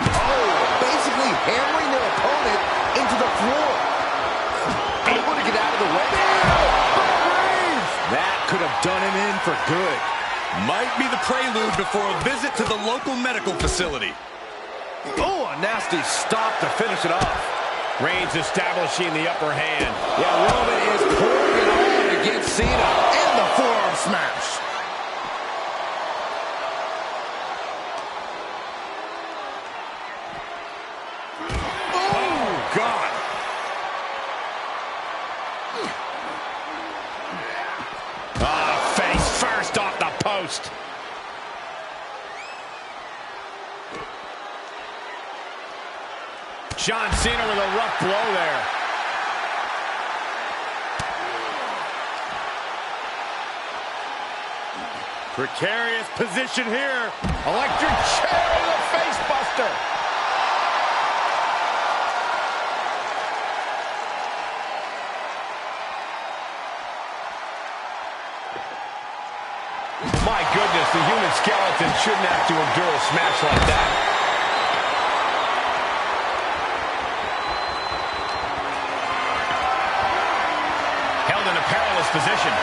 Oh, basically hammering their opponent into the floor. Able to get out of the way. That could have done him in for good. Might be the prelude before a visit to the local medical facility. Oh, a nasty stop to finish it off. Reigns establishing the upper hand. Yeah, Roman is pouring it on against Cena. And the forearm smash. Oh, God. Face first off the post. John Cena with a rough blow there. Precarious position here. Electric chair and a face buster. the human skeleton shouldn't have to endure a smash like that. Held in a perilous position.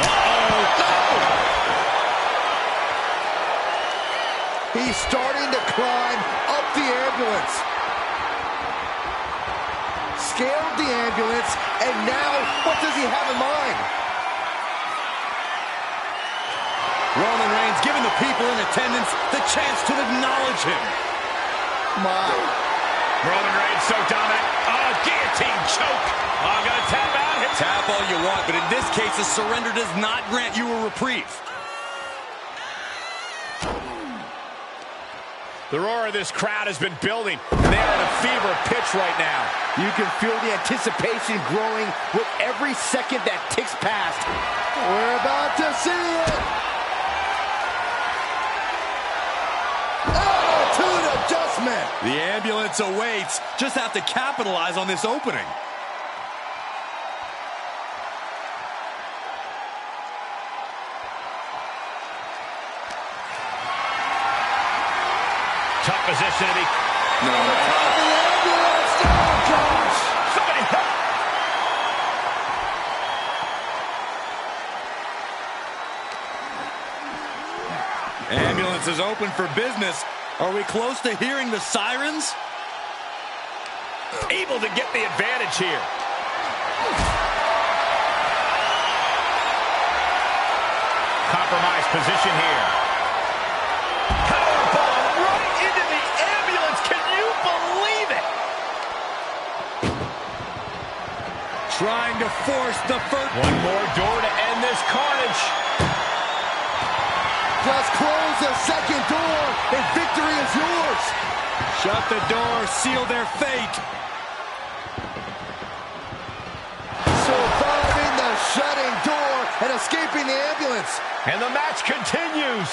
Uh-oh. No! He's starting to climb up the ambulance. Scaled the ambulance, and now what does he have in mind? Roman Reigns giving the people in attendance the chance to acknowledge him. My. Roman Reigns so dominant. Oh, guillotine choke. Oh, I'm going to tap out. Tap all you want, but in this case, a surrender does not grant you a reprieve. The roar of this crowd has been building. They are at a fever pitch right now. You can feel the anticipation growing with every second that ticks past. We're about to see it. Attitude adjustment. The ambulance awaits. Just have to capitalize on this opening. Tough position to be. No. The ambulance. Oh, gosh. Somebody help. Ambulance is open for business. Are we close to hearing the sirens? Able to get the advantage here. Compromised position here. Powerbomb right into the ambulance. Can you believe it? Trying to force the first. One more door to end this carnage. Just close the second door, and victory is yours. Shut the door, seal their fate. Surviving the shutting door and escaping the ambulance. And the match continues.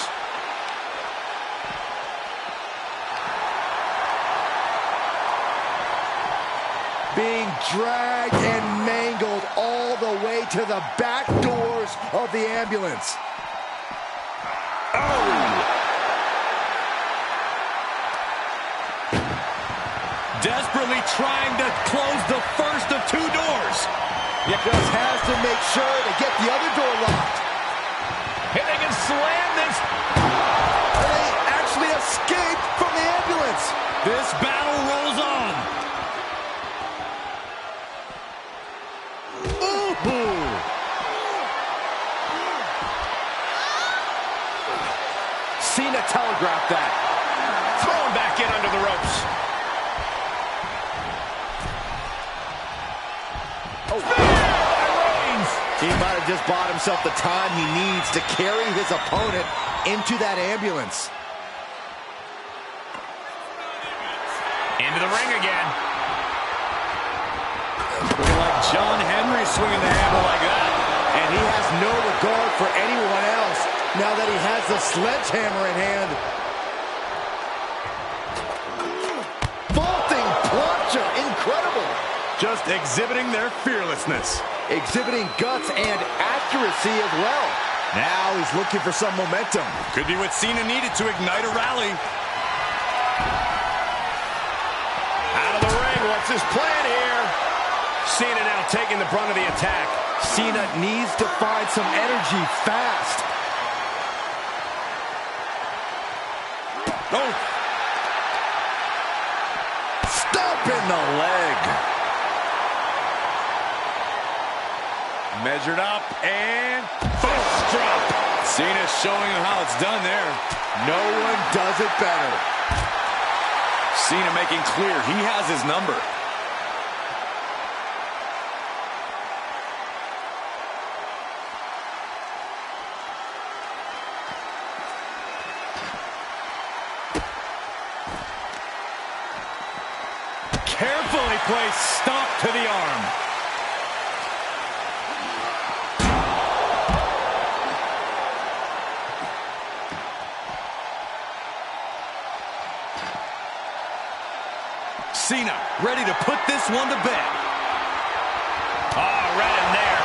Being dragged and mangled all the way to the back doors of the ambulance. Desperately trying to close the first of two doors. He just has to make sure to get the other door locked. And they can slam this. They actually escaped from the ambulance. This battle rolls on. Ooh. Cena telegraphed that. Thrown back in under the ropes. He might have just bought himself the time he needs to carry his opponent into that ambulance. Into the ring again. Looking like John Henry swinging the hammer like that. And he has no regard for anyone else now that he has the sledgehammer in hand. Vaulting plancha, incredible. Just exhibiting their fearlessness. Exhibiting guts and accuracy as well. Now he's looking for some momentum. Could be what Cena needed to ignite a rally. Out of the ring, what's his plan here? Cena now taking the brunt of the attack. Cena needs to find some energy fast. Oh! Stomping the leg. Measured up and fist drop. Cena's showing him how it's done there. No one does it better. Cena making clear he has his number. Carefully placed stomp to the arm. Cena ready to put this one to bed. Oh, right in there.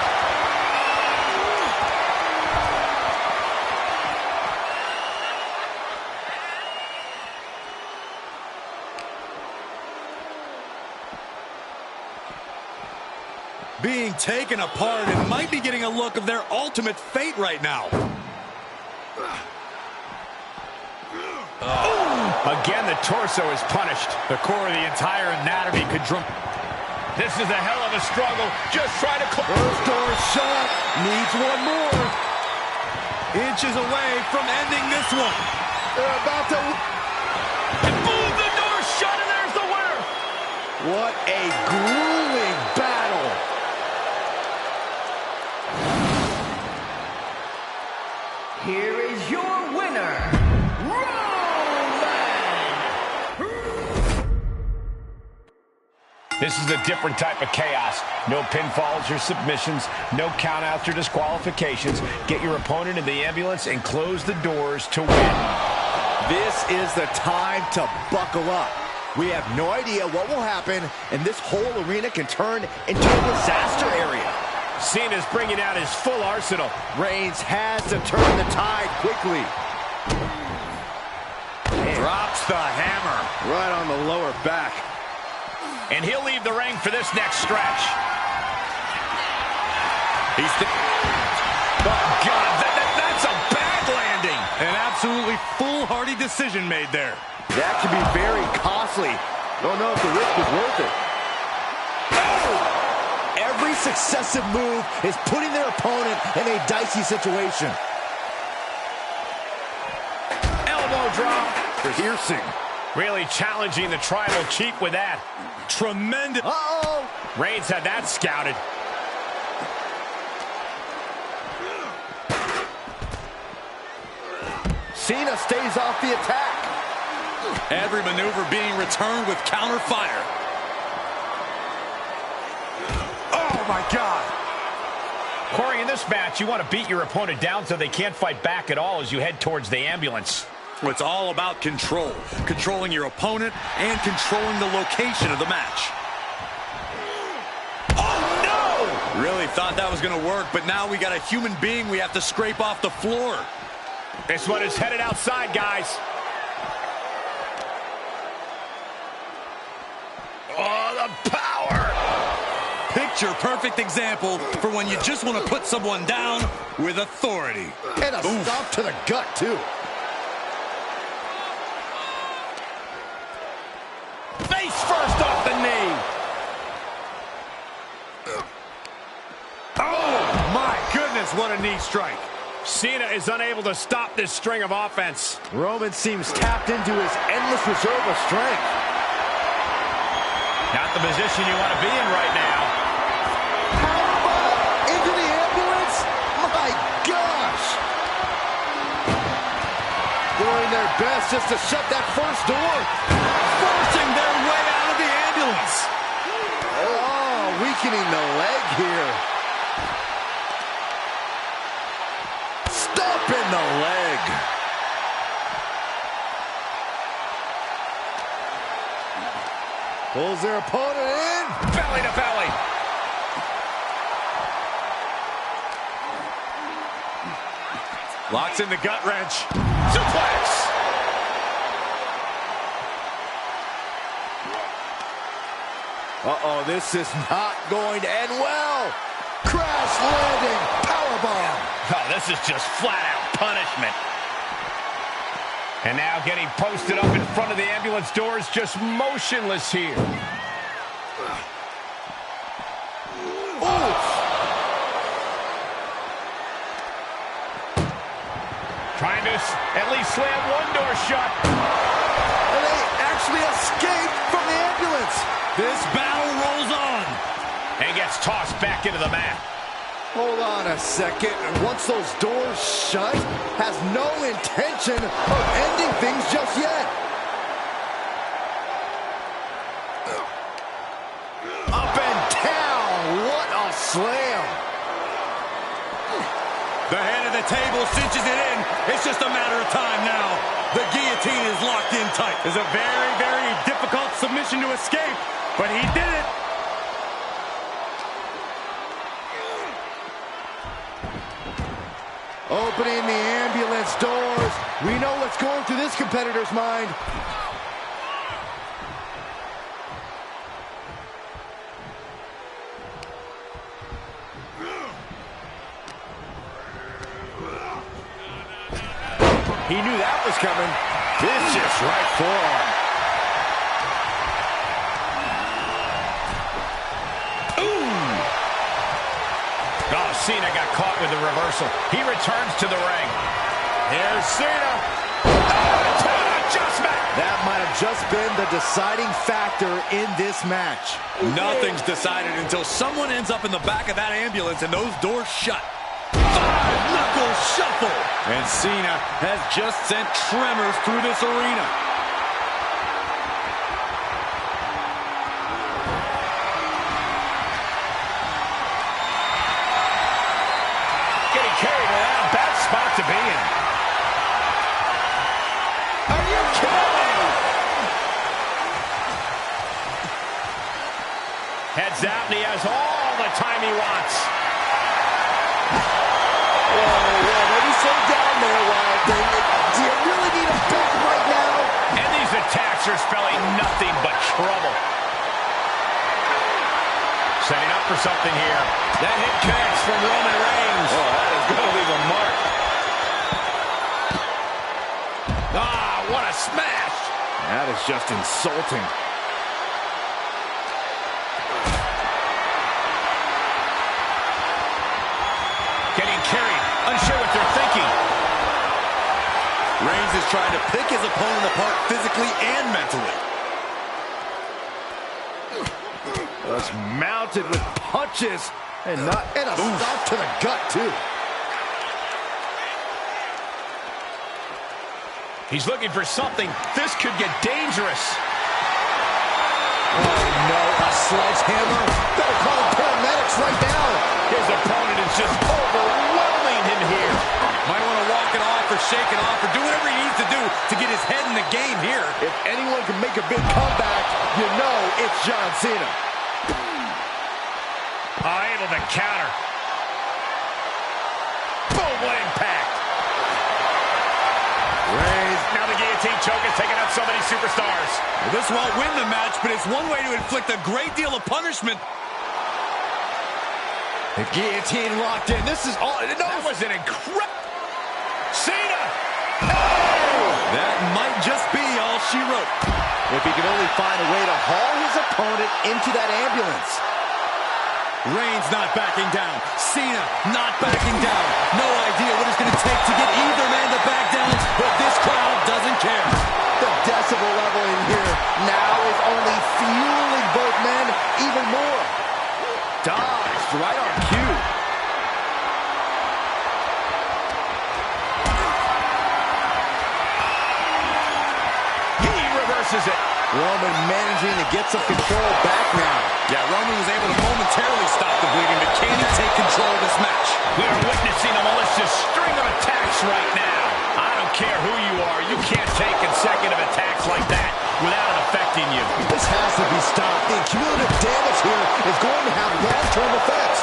being taken apart and might be getting a look of their ultimate fate right now. Again, the torso is punished. The core of the entire anatomy could drum. This is a hell of a struggle. Just trying to close. First door shut. Needs one more. Inches away from ending this one. They're about to... And boom, the door shut, and there's the winner. What a grueling battle. Here is your winner, This is a different type of chaos. No pinfalls or submissions, no countouts or disqualifications. Get your opponent in the ambulance and close the doors to win. This is the time to buckle up. We have no idea what will happen, and this whole arena can turn into a disaster area. Cena's bringing out his full arsenal. Reigns has to turn the tide quickly. Drops the hammer. Right on the lower back. And he'll leave the ring for this next stretch. Oh, God, that's a bad landing. An absolutely foolhardy decision made there. That could be very costly. Don't know if the risk is worth it. Oh! Every successive move is putting their opponent in a dicey situation. Elbow drop. Piercing. Really challenging the tribal chief with that. Tremendous. Uh-oh! Reigns had that scouted. Cena stays off the attack. Every maneuver being returned with counter fire. Oh, my God. Corey, in this match, you want to beat your opponent down so they can't fight back at all as you head towards the ambulance. It's all about control. Controlling your opponent and controlling the location of the match. Oh, no! Really thought that was going to work, but now we got a human being we have to scrape off the floor. This one is headed outside, guys. Oh, the power! Picture perfect example for when you just want to put someone down with authority. And a stomp to the gut, too. Face first off the knee. Oh, my goodness, what a knee strike. Cena is unable to stop this string of offense. Roman seems tapped into his endless reserve of strength. Not the position you want to be in right now. Powerbomb into the ambulance? My gosh! Doing their best just to shut that first door. Forcing their way out of the ambulance. Oh, weakening the leg here. Stomp in the leg. Pulls their opponent in. Belly to belly. Locks in the gut wrench. Suplex. Uh-oh, this is not going to end well. Crash landing, powerbomb. Oh, this is just flat-out punishment. And now getting posted up in front of the ambulance doors, just motionless here. Trying to at least slam one door shut. And they actually escape from the ambulance. This battle rolls on. And gets tossed back into the mat. Hold on a second. And once those doors shut, has no intention of ending things just yet. Up and down. What a slam. The head of the table cinches it in. It's just a matter of time now. The guillotine is locked in tight. It's a very, very difficult submission to escape, but he did it. Opening the ambulance doors. We know what's going through this competitor's mind. He knew that was coming. Vicious right forearm. Oh, Cena got caught with the reversal. He returns to the ring. Here's Cena. Oh, adjustment. That might have just been the deciding factor in this match. Nothing's decided until someone ends up in the back of that ambulance and those doors shut. Five-knuckle shuffle. And Cena has just sent tremors through this arena. Getting carried around. Bad spot to be in. Are you kidding? Heads out, and he has all the time he wants. Whoa, maybe slow down there, Wyatt. Do you really need a belt right now? And these attacks are spelling nothing but trouble. Setting up for something here. That hit connects from Roman Reigns. Oh, that is going to leave a mark. Ah, what a smash. That is just insulting. Getting carried. Unsure what they're thinking. Reigns is trying to pick his opponent apart physically and mentally. Just mounted with punches and a stop to the gut, too. He's looking for something. This could get dangerous. Oh, no, a sledgehammer. Better call the paramedics right now. His opponent is just overwhelming him here. Might want to walk it off or shake it off or do whatever he needs to do to get his head in the game here. If anyone can make a big comeback, you know it's John Cena. Able to counter. Boom, what impact. Reigns. Now the guillotine choke is taking out so many superstars. Well, this won't win the match, but it's one way to inflict a great deal of punishment. The guillotine locked in. This is all. That was an incredible. Cena! That might just be all she wrote. If he could only find a way to haul his opponent into that ambulance. Reigns not backing down. Cena not backing down. No idea what it's going to take to get either man to back down, but this crowd doesn't care. The decibel level in here now is only fueling both men even more. Dodged right on cue. He reverses it. Roman managing to get some control back now. Yeah, Roman was able to momentarily stop the bleeding, but can he take control of this match? We are witnessing a malicious string of attacks right now. I don't care who you are, you can't take consecutive attacks like that without it affecting you. This has to be stopped. The cumulative damage here is going to have long-term effects.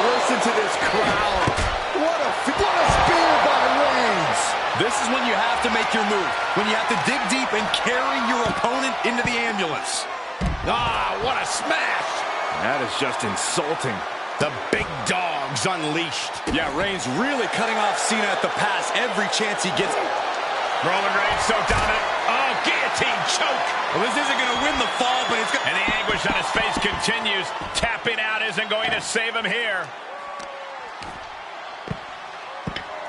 Listen to this crowd. What a spear by Reigns. This is when you have to make your move, when you have to dig deep and carry your opponent into the ambulance. Ah, what a smash! That is just insulting. The big dog's unleashed. Yeah, Reigns really cutting off Cena at the pass every chance he gets. Roman Reigns so dominant. Oh, guillotine choke. Well, this isn't going to win the fall, but it's going to... And the anguish on his face continues. Tapping out isn't going to save him here.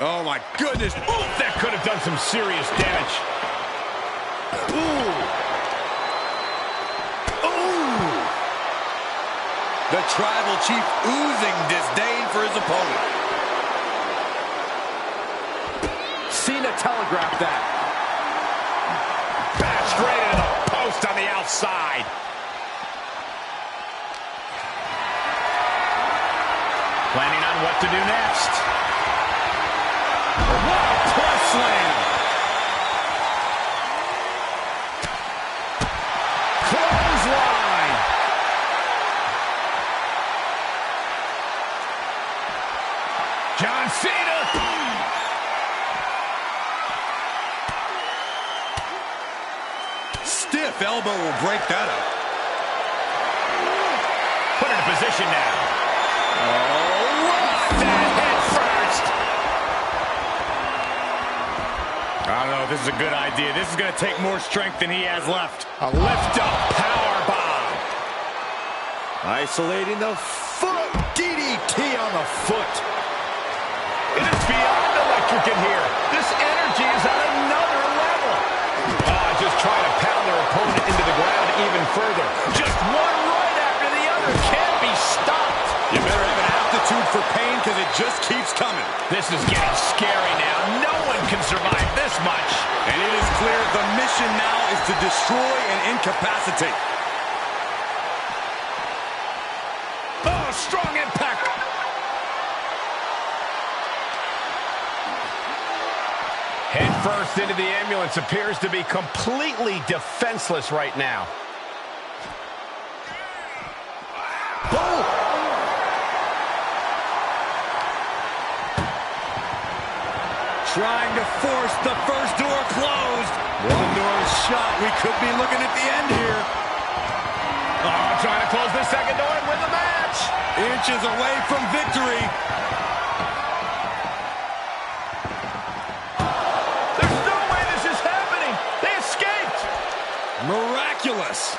Oh, my goodness. Ooh, that could have done some serious damage. Ooh. Ooh. The Tribal Chief oozing disdain for his opponent. Cena telegraphed that. Bashed right into the post on the outside. Planning on what to do next. What a press slam. Clothesline. John Cena. Stiff elbow will break that up. Put in a position now. Oh, that head first. I don't know if this is a good idea. This is going to take more strength than he has left. A lift-up power bomb. Isolating the foot. DDT on the foot. It is beyond electric in here. This energy is at another level. Just trying to pound their opponent into the ground even further. Just one right after the other. Can't be stopped. You better have an aptitude for pain because it just keeps coming. This is getting scary now. No one can survive this much. And it is clear the mission now is to destroy and incapacitate. Oh, strong impact. Head first into the ambulance, appears to be completely defenseless right now. Boom! Trying to force the first door closed. One door shut. We could be looking at the end here. Oh, trying to close the second door and win the match. Inches away from victory. There's no way this is happening. They escaped. Miraculous.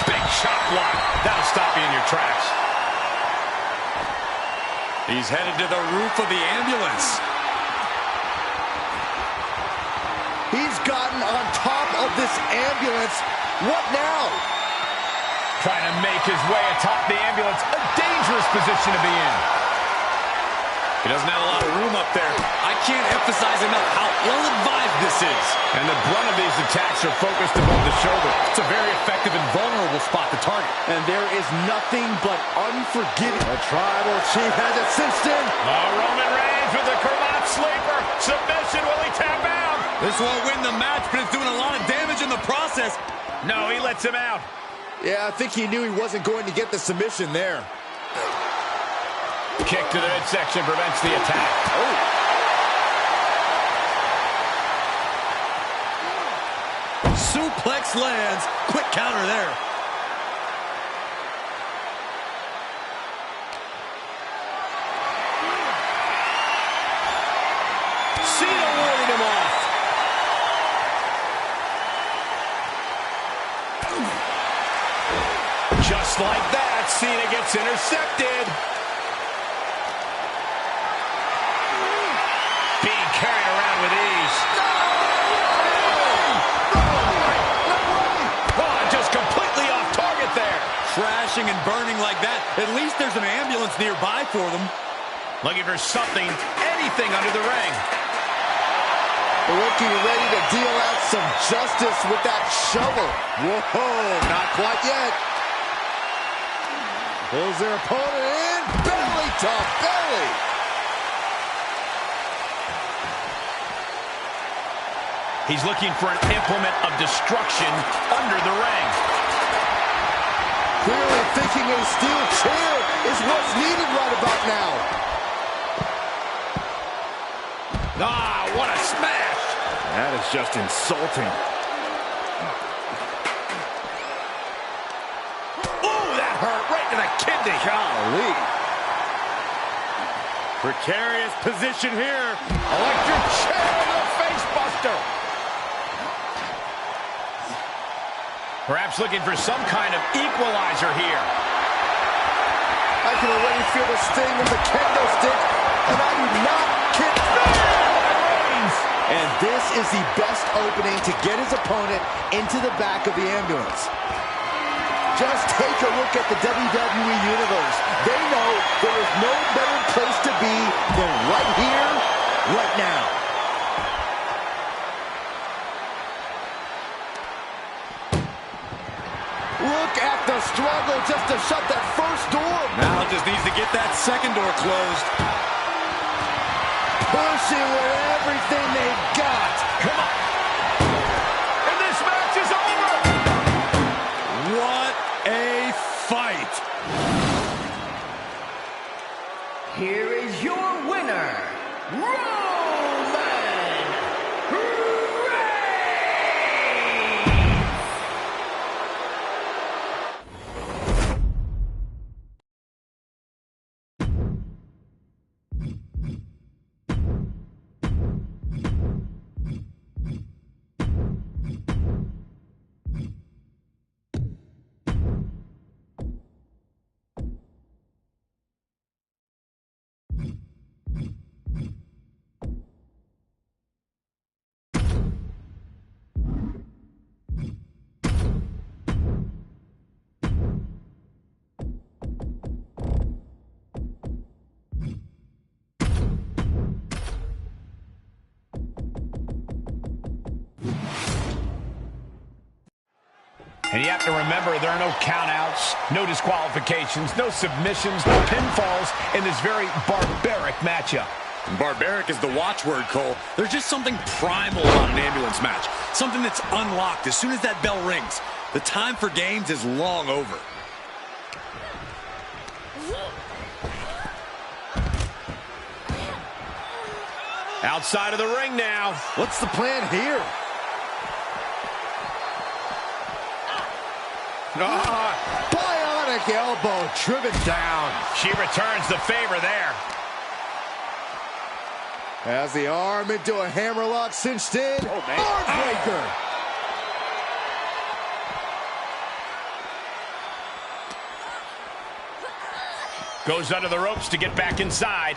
Big chop block. That'll stop you in your tracks. He's headed to the roof of the ambulance. He's gotten on top of this ambulance. What now? Trying to make his way atop the ambulance. A dangerous position to be in. He doesn't have a lot of room up there. I can't emphasize enough how ill-advised this is. And the brunt of these attacks are focused above the shoulder. It's a very effective and vulnerable spot to target. And there is nothing but unforgiving. The tribal chief has it cinched in. Oh, Roman Reigns with the Cravat sleeper. Submission, will he tap out? This won't win the match, but it's doing a lot of damage in the process. No, he lets him out. Yeah, I think he knew he wasn't going to get the submission there. Kick to the midsection prevents the attack. Oh. Suplex lands. Quick counter there. Cena warded him off. Just like that, Cena gets intercepted. Being carried around with ease. Oh, just completely off target there. Crashing and burning like that. At least there's an ambulance nearby for them. Looking for something, anything under the ring. Looking ready to deal out some justice with that shovel. Whoa, not quite yet. Pulls their opponent in, belly to belly. He's looking for an implement of destruction under the ring. Clearly thinking a steel chair is what's needed right about now. Ah, what a smash! That is just insulting. Ooh, that hurt right to the kidney. Golly. Precarious position here. Electric chair to the face buster. Perhaps looking for some kind of equalizer here. I can already feel the sting of the kendo stick, and I do not kick. And this is the best opening to get his opponent into the back of the ambulance. Just take a look at the WWE Universe. They know there is no better place to be than right here, right now. Look at the struggle just to shut that first door. Now just needs to get that second door closed. Pushing with everything they've got. Come on. And this match is over. What a fight. Here is your winner, Roman Reigns! And you have to remember, there are no countouts, no disqualifications, no submissions, no pinfalls in this very barbaric matchup. Barbaric is the watchword, Cole. There's just something primal about an ambulance match. Something that's unlocked as soon as that bell rings. The time for games is long over. Outside of the ring now. What's the plan here? Bionic elbow driven down. She returns the favor there. Has the arm into a hammerlock cinched in. Oh, man. Armbreaker. Goes under the ropes to get back inside.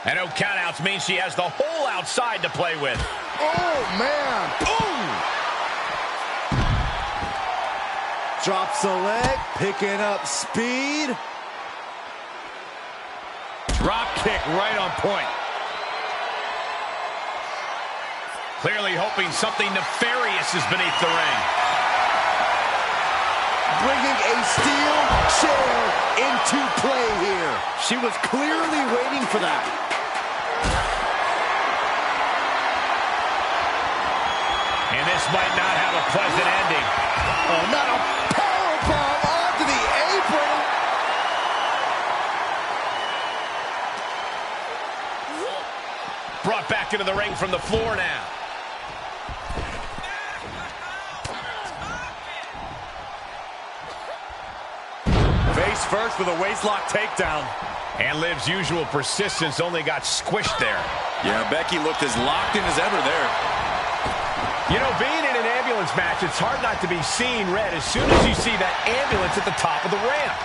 And no countouts means she has the whole outside to play with. Oh, man. Ooh! Drops the leg, picking up speed. Drop kick right on point. Clearly hoping something nefarious is beneath the ring. Bringing a steel chair into play here. She was clearly waiting for that. And this might not have a pleasant ending. Oh, not a powerbomb onto the apron. Brought back into the ring from the floor now. Face first with a waistlock takedown. And Liv's usual persistence only got squished there. Yeah, Becky looked as locked in as ever there. You know, being in an ambulance match, it's hard not to be seeing red as soon as you see that ambulance at the top of the ramp.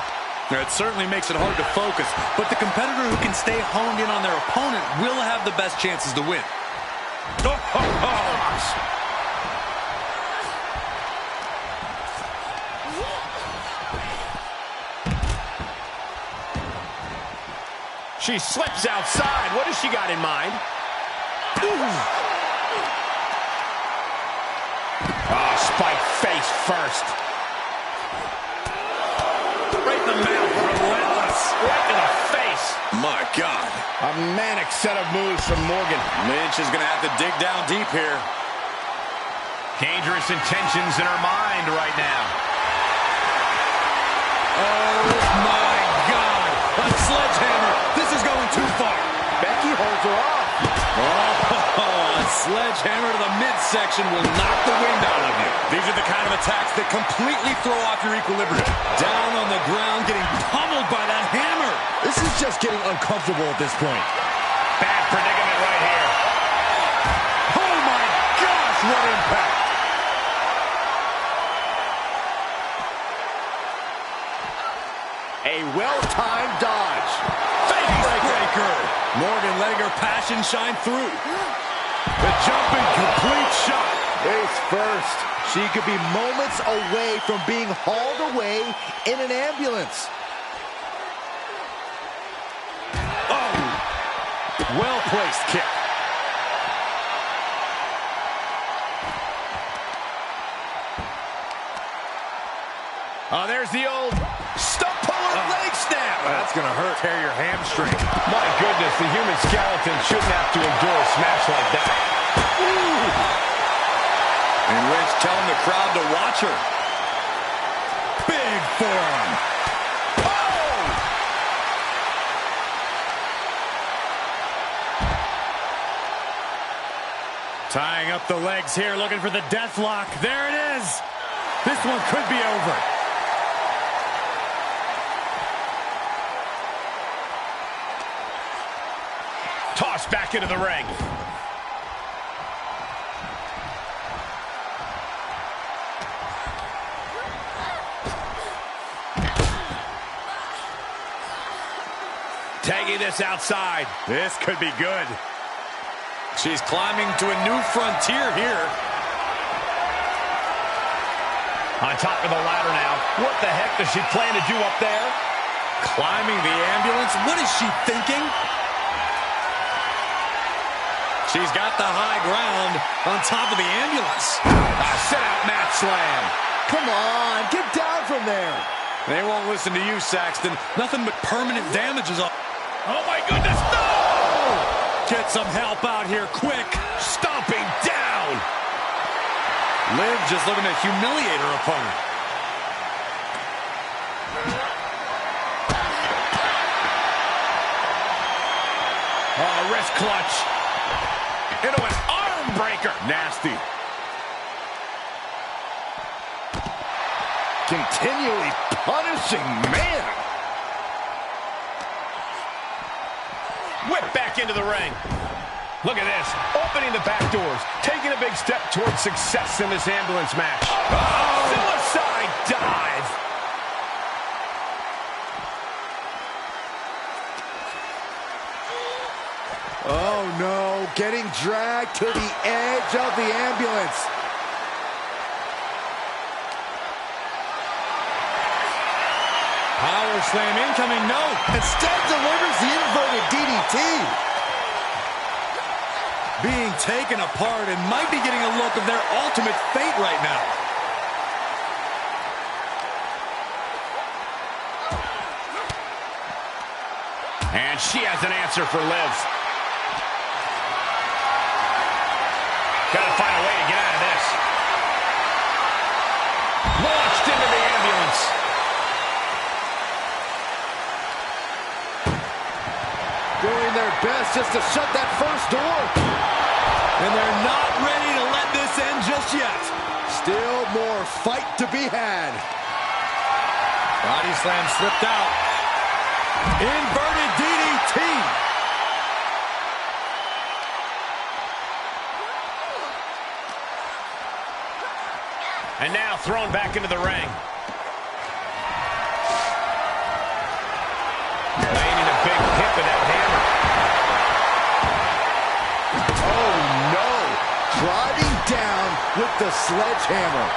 It certainly makes it hard to focus, but the competitor who can stay honed in on their opponent will have the best chances to win. Oh, oh, oh. She slips outside. What has she got in mind? Oh, spike face first. Right in the mouth, relentless. Right in the face. My God. A manic set of moves from Morgan. Lynch is going to have to dig down deep here. Dangerous intentions in her mind right now. Oh, my God. A sledgehammer. This is going too far. Becky holds her off. Oh, a sledgehammer to the midsection will knock the wind out of you. These are the kind of attacks that completely throw off your equilibrium. Down on the ground, getting pummeled by that hammer. This is just getting uncomfortable at this point. Bad predicament right here. Oh, my gosh, what impact. A well-timed dodge. Breaker. Morgan letting her passion shine through. The jumping complete shot. Face first. She could be moments away from being hauled away in an ambulance. Oh, well-placed kick. Oh, there's the old stump puller leg snap. That's going to hurt. Tear your hamstring. My goodness, the human skeleton shouldn't have to endure a smash like that. Ooh. And Lynch telling the crowd to watch her. Big forearm. Oh! Tying up the legs here, looking for the death lock. There it is. This one could be over. Tossed back into the ring. Tagging this outside. This could be good. She's climbing to a new frontier here. On top of the ladder now. What the heck does she plan to do up there? Climbing the ambulance? What is she thinking? She's got the high ground on top of the ambulance. A sit-out mat slam. Come on, get down from there. They won't listen to you, Saxton. Nothing but permanent damages. Oh, my goodness, no! Get some help out here, quick. Stomping down. Liv just looking to humiliate her opponent. Oh, wrist clutch. Into an arm breaker. Nasty. Continually punishing, man. Whip back into the ring. Look at this. Opening the back doors. Taking a big step towards success in this ambulance match. Oh, suicide dive. Oh, no. Getting dragged to the edge of the ambulance. Power slam incoming, no. Instead delivers the inverted DDT. Being taken apart and might be getting a look of their ultimate fate right now. And she has an answer for Liv. Gotta find a way to get out of this. Launched into the ambulance. Doing their best just to shut that first door. And they're not ready to let this end just yet. Still more fight to be had. Body slam slipped out. Inverted DDT. And now thrown back into the ring. Landing a big hit with that hammer. Oh, no. Driving down with the sledgehammer.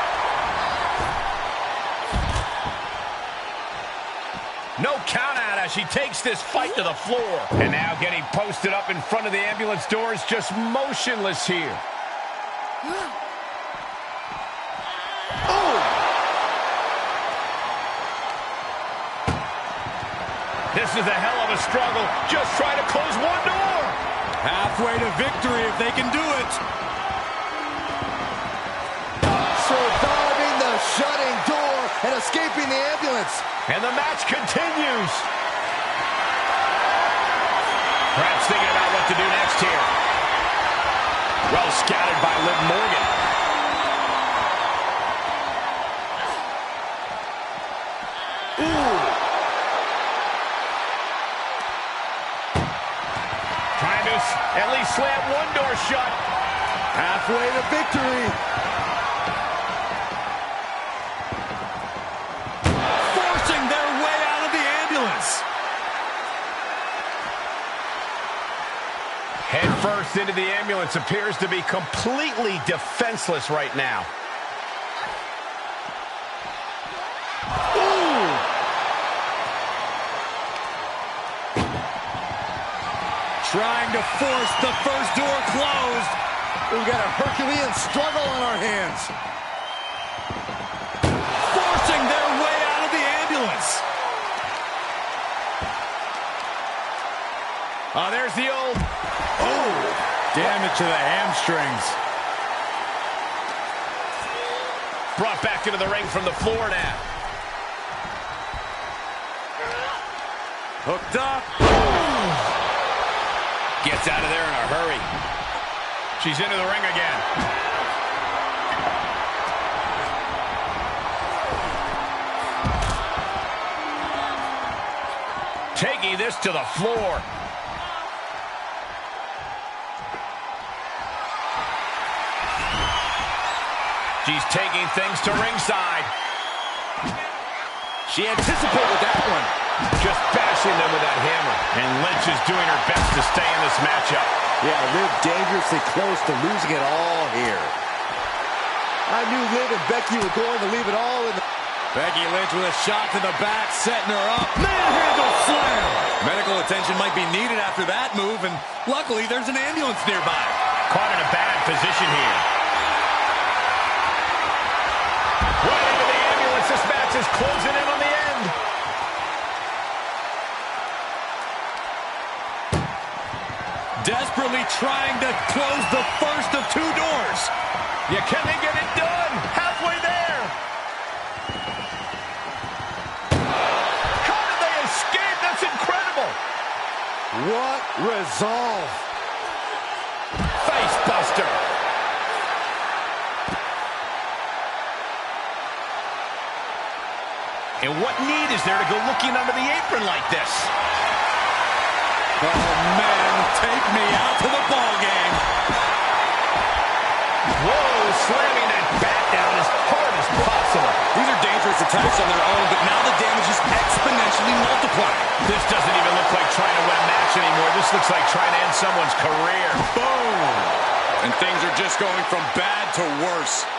No count out as she takes this fight to the floor. And now getting posted up in front of the ambulance doors, just motionless here. This is a hell of a struggle. Just try to close one door. Halfway to victory if they can do it. Surviving the shutting door and escaping the ambulance. And the match continues. Perhaps thinking about what to do next here. Well scouted by Liv Morgan. Ooh. Trying to at least slam one door shut. Halfway to victory. Forcing their way out of the ambulance. Head first into the ambulance, appears to be completely defenseless right now. Trying to force the first door closed. We've got a Herculean struggle on our hands. Forcing their way out of the ambulance. Oh, there's the old... Oh, damage to the hamstrings. Brought back into the ring from the floor now. Hooked up. Gets out of there in a hurry. She's into the ring again. Taking this to the floor. She's taking things to ringside. She anticipated that one. Just bashing them with that hammer. And Lynch is doing her best to stay in this matchup. Yeah, Liv dangerously close to losing it all here. I knew Liv and Becky were going to leave it all in the... Becky Lynch with a shot to the back, setting her up. Manhandle slam! Medical attention might be needed after that move, and luckily there's an ambulance nearby. Caught in a bad position here. Right into the ambulance. This match is closing in on the end. Desperately trying to close the first of two doors. Yeah, can they get it done? Halfway there. How did they escape? That's incredible. What resolve. Face buster. And what need is there to go looking under the apron like this? Oh, man, take me out to the ball game. Whoa, slamming that bat down as hard as possible. These are dangerous attacks on their own, but now the damage is exponentially multiplying. This doesn't even look like trying to win a match anymore. This looks like trying to end someone's career. Boom! And things are just going from bad to worse.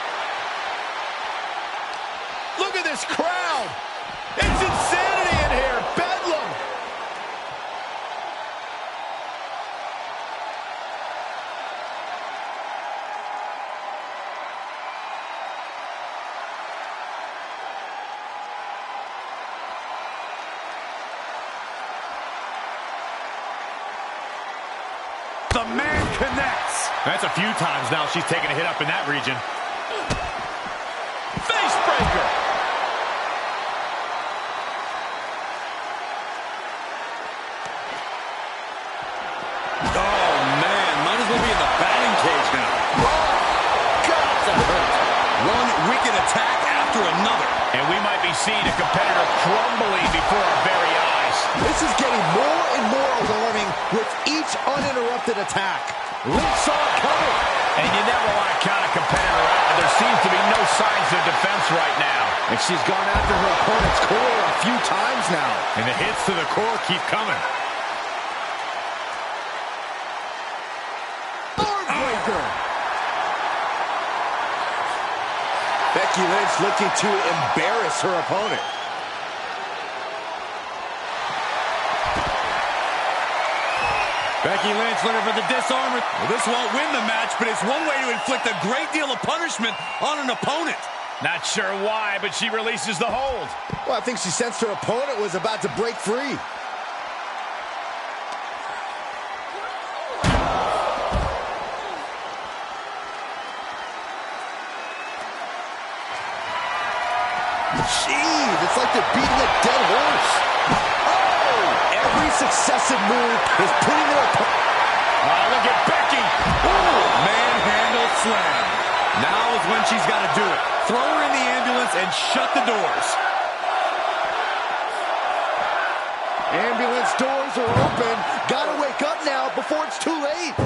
Look at this crowd. It's insanity in here. Bedlam. The man connects. That's a few times now she's taken a hit up in that region. Face breaker. Oh, man, might as well be in the batting cage now. God, that hurt. One wicked attack after another. And we might be seeing a competitor crumbling before our very eyes. This is getting more and more alarming with each uninterrupted attack. Lynch saw it coming. And you never want to count a competitor out, but there seems to be no signs of defense right now. And she's gone after her opponent's core a few times now. And the hits to the core keep coming. Breaker. Becky Lynch looking to embarrass her opponent. Becky Lynch looking for the disarm. Well, this won't win the match, but it's one way to inflict a great deal of punishment on an opponent. Not sure why, but she releases the hold. Well, I think she sensed her opponent was about to break free. Jeez, it's like they're beating a dead horse. Oh! Every successive move is putting their opponent. Oh, look at Becky. Ooh, manhandle slam. Now is when she's got to do it. Throw her in the ambulance and shut the doors. Ambulance doors are open. Gotta wake up now before it's too late.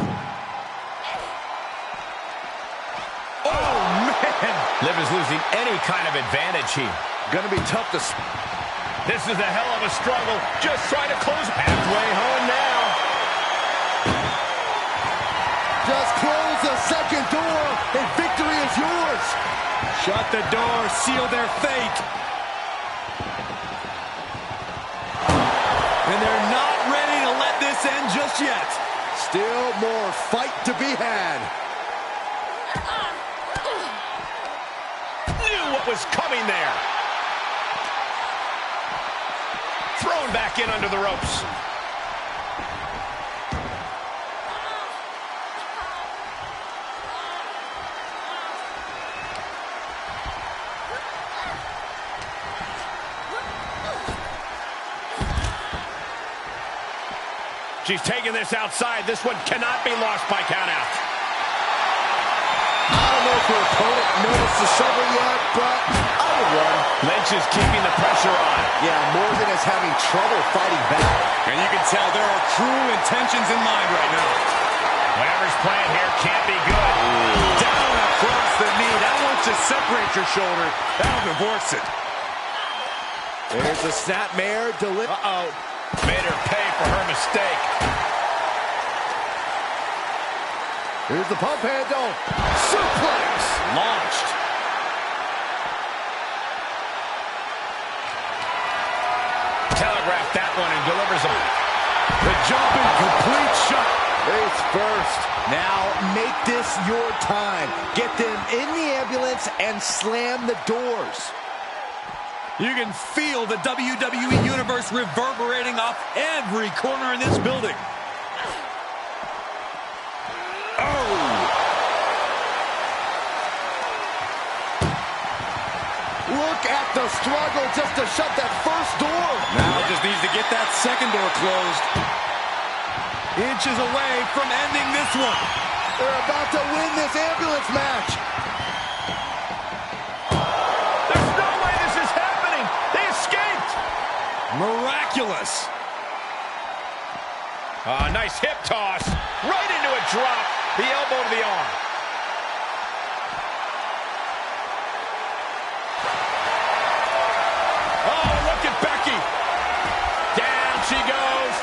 Oh, man. Liv is losing any kind of advantage here. Gonna be tough to... This is a hell of a struggle. Just trying to close halfway home now. Just close the second door and victory is yours. Shut the door, seal their fate. And they're not ready to let this end just yet. Still more fight to be had. Knew what was coming there. Thrown back in under the ropes. She's taking this outside. This one cannot be lost by countout. I don't know if her opponent noticed the shovel yet, but I would run. Lynch is keeping the pressure on. Yeah, Morgan is having trouble fighting back. And you can tell there are true intentions in mind right now. Whatever's playing here can't be good. Down across the knee. That won't just separate your shoulder. That'll divorce it. There's a snapmare delivered. Uh-oh. Made her pay for her mistake. Here's the pump handle. Suplex. Launched. Telegraphed that one and delivers them. The jumping complete shot. Face first. Now make this your time. Get them in the ambulance and slam the doors. You can feel the WWE Universe reverberating off every corner in this building. Look at the struggle just to shut that first door. Now just needs to get that second door closed. Inches away from ending this one. They're about to win this ambulance match. There's no way this is happening. They escaped. Miraculous. Nice hip toss. Right into a drop. The elbow to the arm. Oh, look at Becky. Down she goes.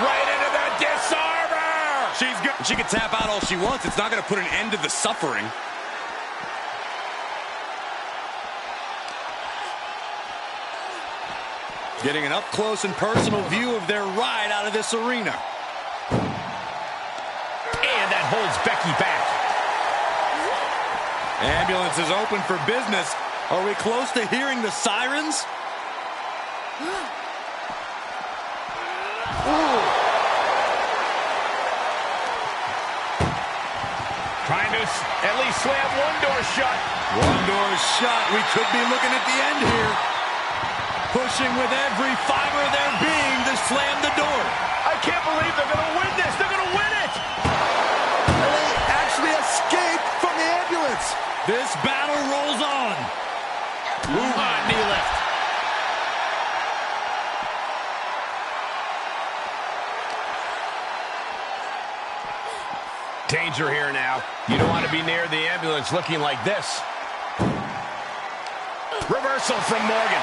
Right into the disarmor. She can tap out all she wants. It's not going to put an end to the suffering. Getting an up-close and personal view of their ride out of this arena. And that holds Becky back. Ambulance is open for business. Are we close to hearing the sirens? Trying to at least slam one door shut. One door shut. We could be looking at the end here. Pushing with every fiber of their being to slam the door. I can't believe they're going to win this. They're going to win it. They actually escaped from the ambulance. This battle rolls on. Knee lift. Danger here now. You don't want to be near the ambulance looking like this. Reversal from Morgan.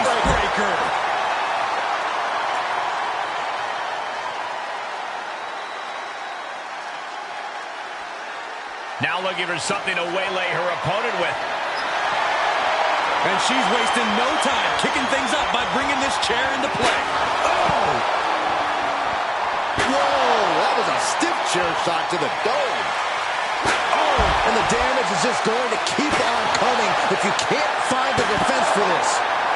Breaker. Now looking for something to waylay her opponent with. And she's wasting no time kicking things up by bringing this chair into play. Oh! Whoa, that was a stiff chair shot to the dome. Oh, and the damage is just going to keep on coming if you can't find the defense for this.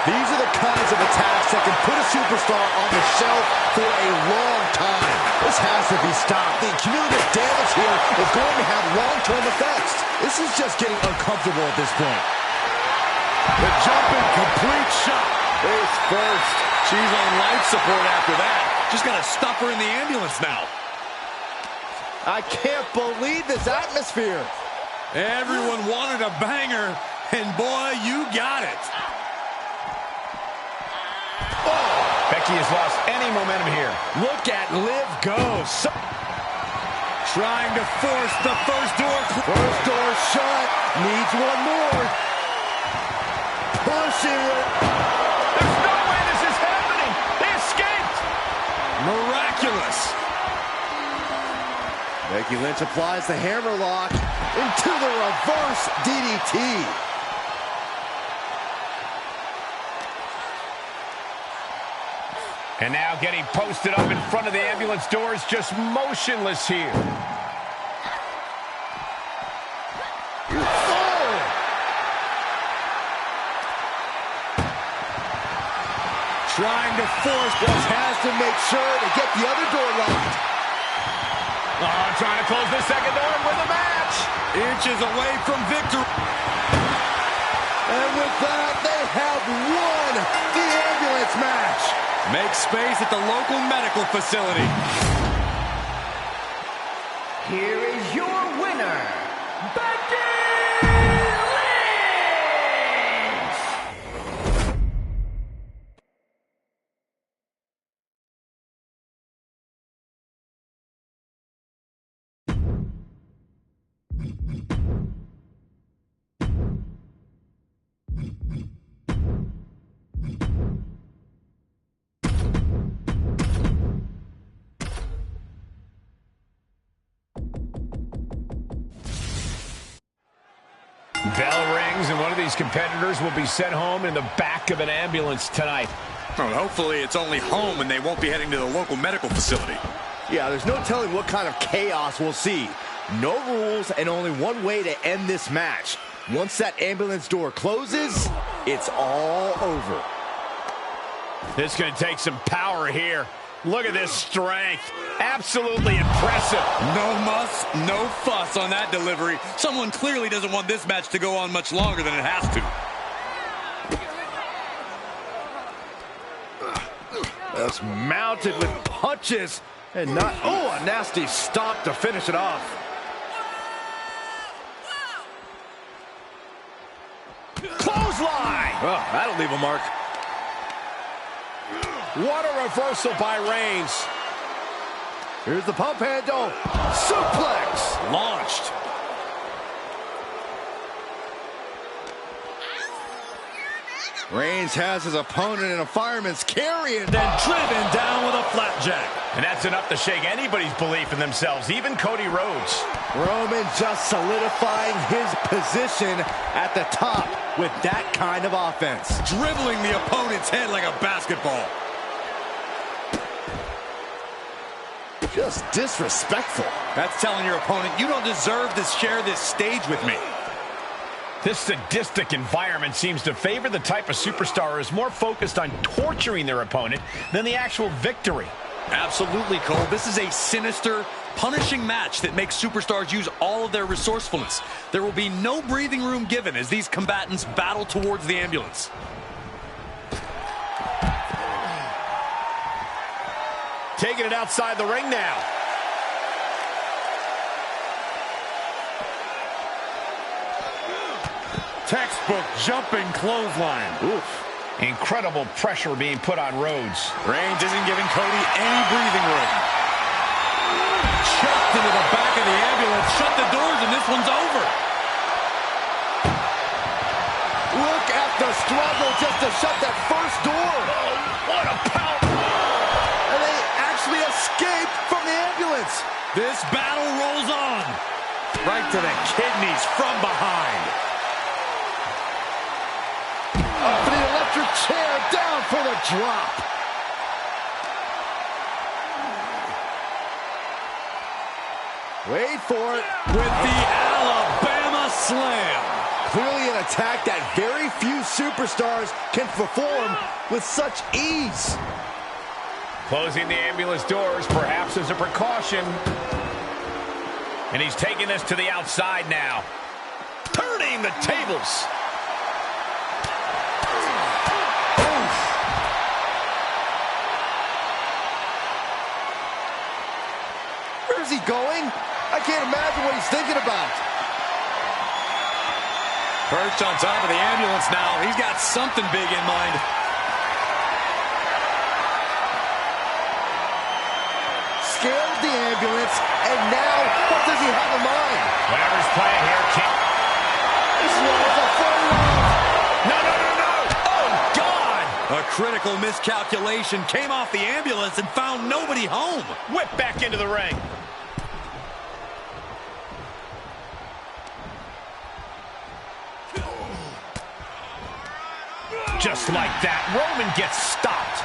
These are the kinds of attacks that can put a superstar on the shelf for a long time. This has to be stopped. The cumulative damage here is going to have long-term effects. This is just getting uncomfortable at this point. The jumping complete shot. Face first. She's on life support after that. Just got to stuff her in the ambulance now. I can't believe this atmosphere. Everyone wanted a banger, and boy, you got it. Becky has lost any momentum here. Look at Liv go. Trying to force the first door. First door shut. Needs one more. Pushing it. There's no way this is happening. They escaped. Miraculous. Becky Lynch applies the hammerlock into the reverse DDT. And now getting posted up in front of the ambulance doors, just motionless here. Trying to force, just has to make sure to get the other door locked. Trying to close the second door and win the match. Inches away from victory. And with that, they have won the ambulance match. Make space at the local medical facility. Here is your winner, Becky Bell rings, and one of these competitors will be sent home in the back of an ambulance tonight. Well, hopefully it's only home and they won't be heading to the local medical facility. Yeah, there's no telling what kind of chaos we'll see. No rules and only one way to end this match. Once that ambulance door closes, it's all over. This is going to take some power here. Look at this strength. Absolutely impressive. No muss, no fuss on that delivery. Someone clearly doesn't want this match to go on much longer than it has to. That's mounted with punches and not... Oh, a nasty stop to finish it off. Clothesline! Oh, that'll leave a mark. What a reversal by Reigns. Here's the pump handle. Suplex. Launched. Reigns has his opponent in a fireman's carry and Then driven down with a flapjack. And that's enough to shake anybody's belief in themselves, even Cody Rhodes. Roman just solidifying his position at the top with that kind of offense. Dribbling the opponent's head like a basketball. Just disrespectful. That's telling your opponent, you don't deserve to share this stage with me. This sadistic environment seems to favor the type of superstar who is more focused on torturing their opponent than the actual victory. Absolutely, Cole. This is a sinister, punishing match that makes superstars use all of their resourcefulness. There will be no breathing room given as these combatants battle towards the ambulance. Taking it outside the ring now. Textbook jumping clothesline. Oof. Incredible pressure being put on Rhodes. Reigns isn't giving Cody any breathing room. Chucked into the back of the ambulance. Shut the doors and this one's over. Look at the struggle just to shut that first door. Oh, what a power. And they actually escaped from the ambulance. This battle rolls on. Right to the kidneys from behind. Up for the electric chair, down for the drop. Wait for it. With the Alabama Slam. Clearly an attack that very few superstars can perform with such ease. Closing the ambulance doors, perhaps as a precaution. And he's taking this to the outside now. Turning the tables. Where's he going? I can't imagine what he's thinking about. Perched on top of the ambulance now. He's got something big in mind. Scaled the ambulance, and now what does he have in mind? Whatever's playing here can't. This one is a full round. No, no, no, no! Oh, God! A critical miscalculation came off the ambulance and found nobody home. Whip back into the ring. Just like that, Roman gets stopped.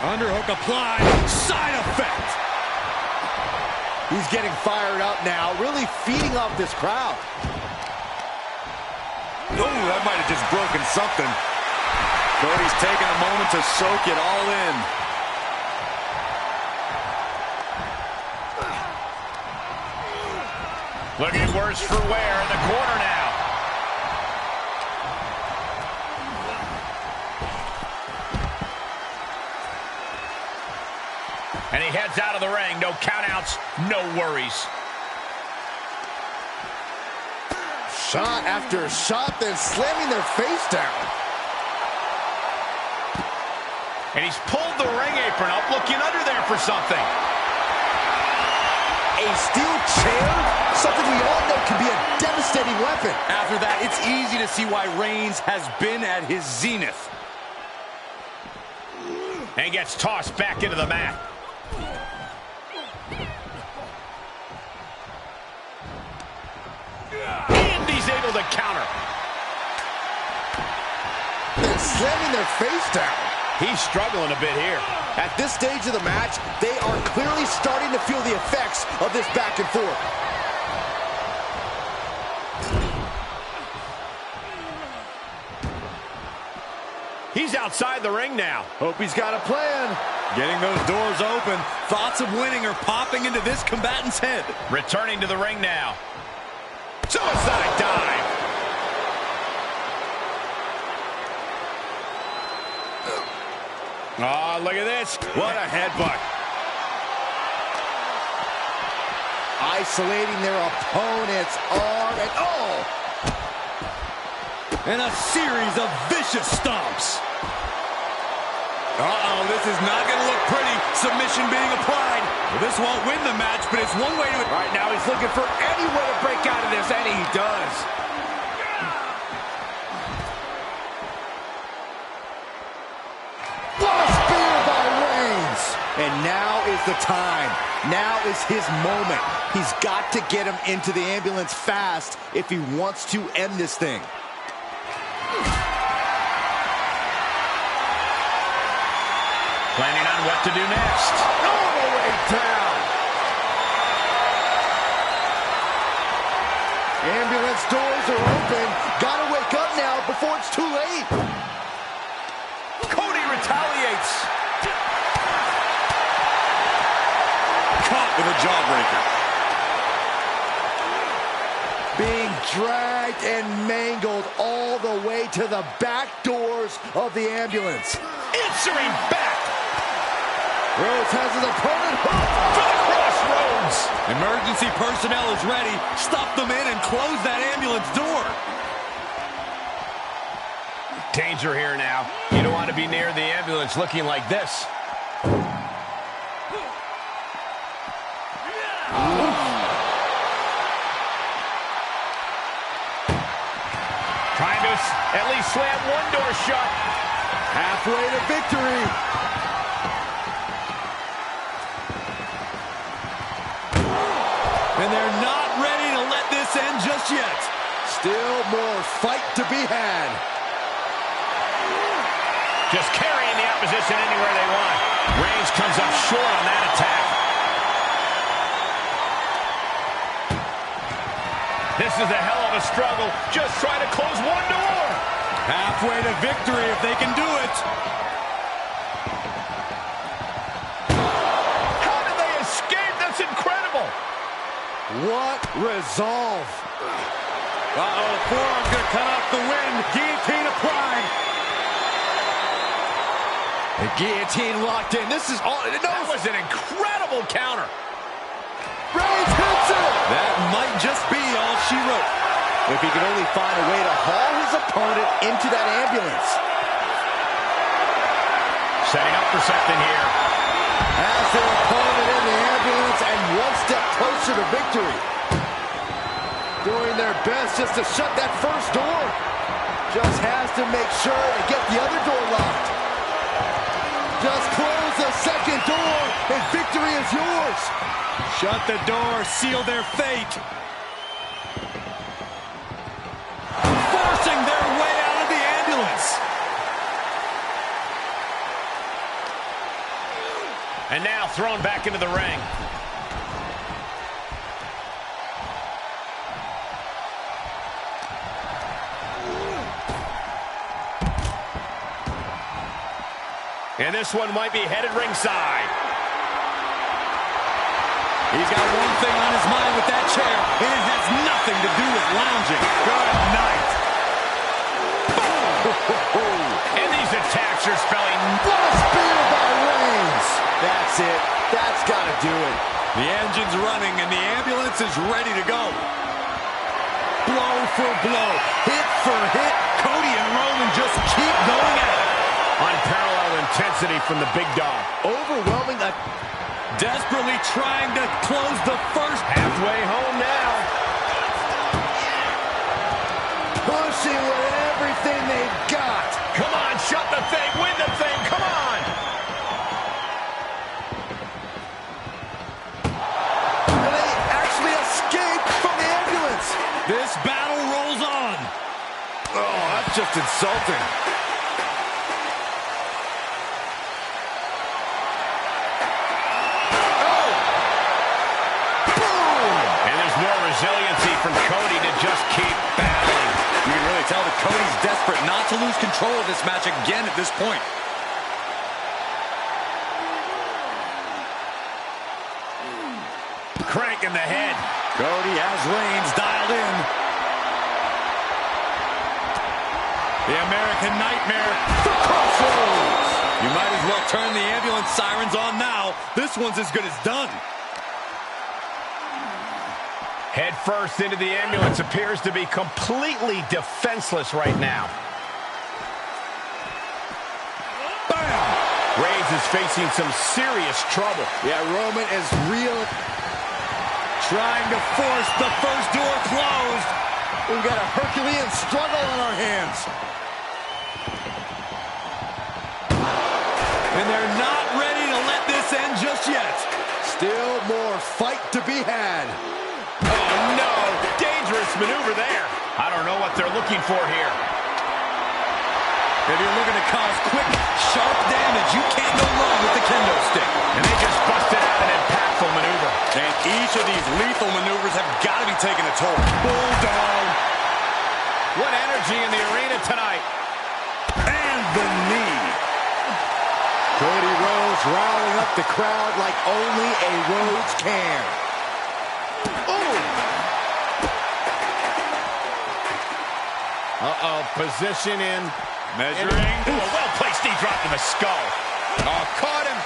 Underhook applied. Side effect. He's getting fired up now, really feeding off this crowd. Oh, that might have just broken something. Cody's taking a moment to soak it all in. Looking worse for wear in the corner now. And he heads out of the ring. No countouts, no worries. Shot after shot, then slamming their face down. And he's pulled the ring apron up, looking under there for something. A steel chair? Something we all know can be a devastating weapon. After that, it's easy to see why Reigns has been at his zenith. And he gets tossed back into the mat. And he's with a counter. They're slamming their face down. He's struggling a bit here. At this stage of the match, they are clearly starting to feel the effects of this back and forth. He's outside the ring now. Hope he's got a plan. Getting those doors open. Thoughts of winning are popping into this combatant's head. Returning to the ring now. Suicide dive. Oh, look at this. What a headbutt. Isolating their opponent's arm and And a series of vicious stomps. Uh-oh, this is not going to look pretty. Submission being applied. Well, this won't win the match, but it's one way to... Right now he's looking for any way to break out of this, and he does. What a spear by Reigns. And now is the time. Now is his moment. He's got to get him into the ambulance fast if he wants to end this thing. Planning on what to do next. All the way down. Ambulance doors are open. Gotta wake up now before it's too late. Cody retaliates. Caught with a jawbreaker. Being dragged and mangled all the way to the back doors of the ambulance. Answering back. Rhodes has his opponent hooked For the crossroads. Emergency personnel is ready. Stop them in and close that ambulance door. Danger here now. You don't want to be near the ambulance looking like this. Trying to at least slam one door shut. halfway to victory. And they're not ready to let this end just yet. Still more fight to be had. Just carrying the opposition anywhere they want. Reigns comes up short on that attack. This is a hell of a struggle. Just trying to close one door. Halfway to victory if they can do it. How did they escape? That's incredible. What resolve. Uh-oh, forearm's gonna cut off the wind. Guillotine applied. The guillotine locked in. This is all. That was an incredible counter. Reigns hits it. That might just be all she wrote. If he could only find a way to haul his opponent into that ambulance. Setting up for something here. Has their opponent in the ambulance and one step closer to victory. Doing their best just to shut that first door. Just has to make sure to get the other door locked. Just close the second door and victory is yours. Shut the door, seal their fate. Forcing their way out of the ambulance. And now thrown back into the ring. And this one might be headed ringside. He's got one thing on his mind with that chair, and it has nothing to do with lounging. Good night. And these attacks are spelling... What a spear by Reigns. That's it. That's got to do it. The engine's running, and the ambulance is ready to go. Blow for blow, hit for hit. Cody and Roman just keep going at it. Unparalleled intensity from the big dog. Overwhelming. Desperately trying to close the first. Halfway home now. Pushing with everything they've got. Come on, shut the thing, win the thing, come on! And they actually escaped from the ambulance. This battle rolls on. just insulting. Resiliency from Cody to just keep battling. You can really tell that Cody's desperate not to lose control of this match again at this point. Crank in the head. Cody has Reigns dialed in. The American Nightmare. The crossroads. You might as well turn the ambulance sirens on now. This one's as good as done. Head first into the ambulance, appears to be completely defenseless right now. Bam! Reigns is facing some serious trouble. Yeah, Roman is real. Trying to force the first door closed. We've got a Herculean struggle on our hands. And they're not ready to let this end just yet. Still more fight to be had. Oh, no. Dangerous maneuver there. I don't know what they're looking for here. If you're looking to cause quick, sharp damage, you can't go wrong with the kendo stick. And they just busted out an impactful maneuver. And each of these lethal maneuvers have got to be taking a toll. Bulldog. What energy in the arena tonight. And the knee. Cody Rhodes riling up the crowd like only a Rhodes can. Uh-oh, position in. Measuring. Ooh, a well-placed knee drop to the skull. Oh, caught him.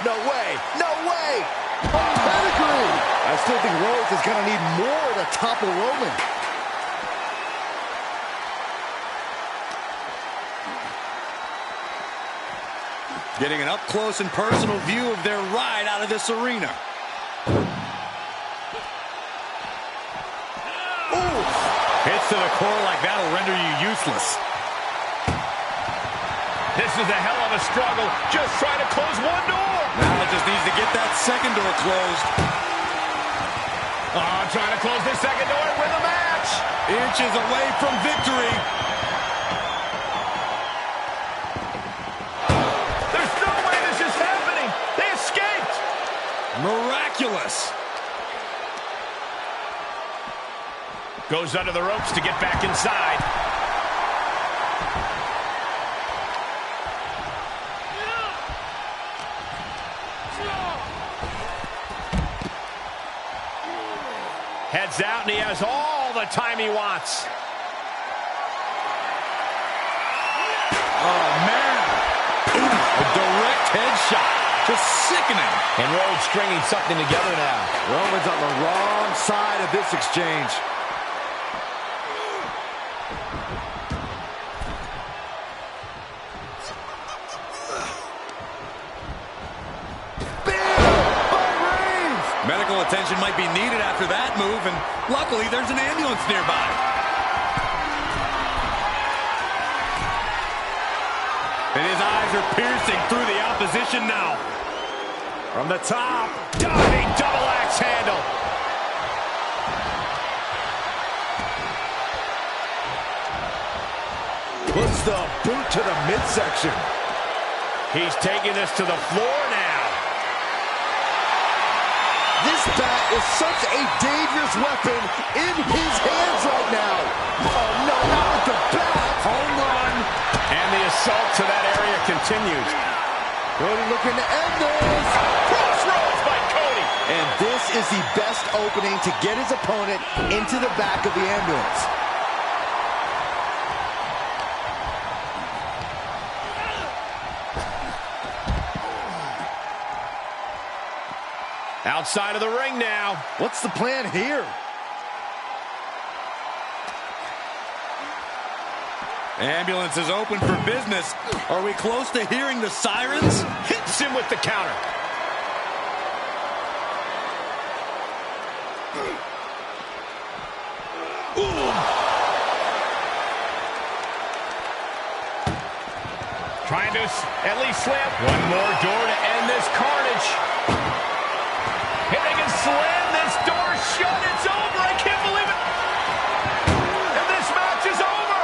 No way. No way. A pedigree. I still think Rhodes is going to need more to topple Roman. Getting an up-close and personal view of their ride out of this arena. Hits to the core like that will render you useless. This is a hell of a struggle. Just trying to close one door. Now it just needs to get that second door closed. Oh, trying to close this second door and win the match. Inches away from victory. There's no way this is happening. They escaped. Miraculous. Goes under the ropes to get back inside. Heads out, and he has all the time he wants. Oh, man. A direct headshot. Just sickening. And Rhodes stringing something together now. Roman's on the wrong side of this exchange. Medical attention might be needed after that move, and luckily there's an ambulance nearby. And his eyes are piercing through the opposition now. From the top. Diving double axe handle. Puts the boot to the midsection. He's taking this to the floor now. This bat is such a dangerous weapon in his hands right now. Oh, no, not with the bat. Home run. And the assault to that area continues. Cody looking to end this. Crossroads by Cody. And this is the best opening to get his opponent into the back of the ambulance. Outside of the ring now. What's the plan here? Ambulance is open for business. Are we close to hearing the sirens? Hits him with the counter. Trying to at least slam. One more door to end this carnage. If they can slam this door shut, it's over. I can't believe it. And this match is over.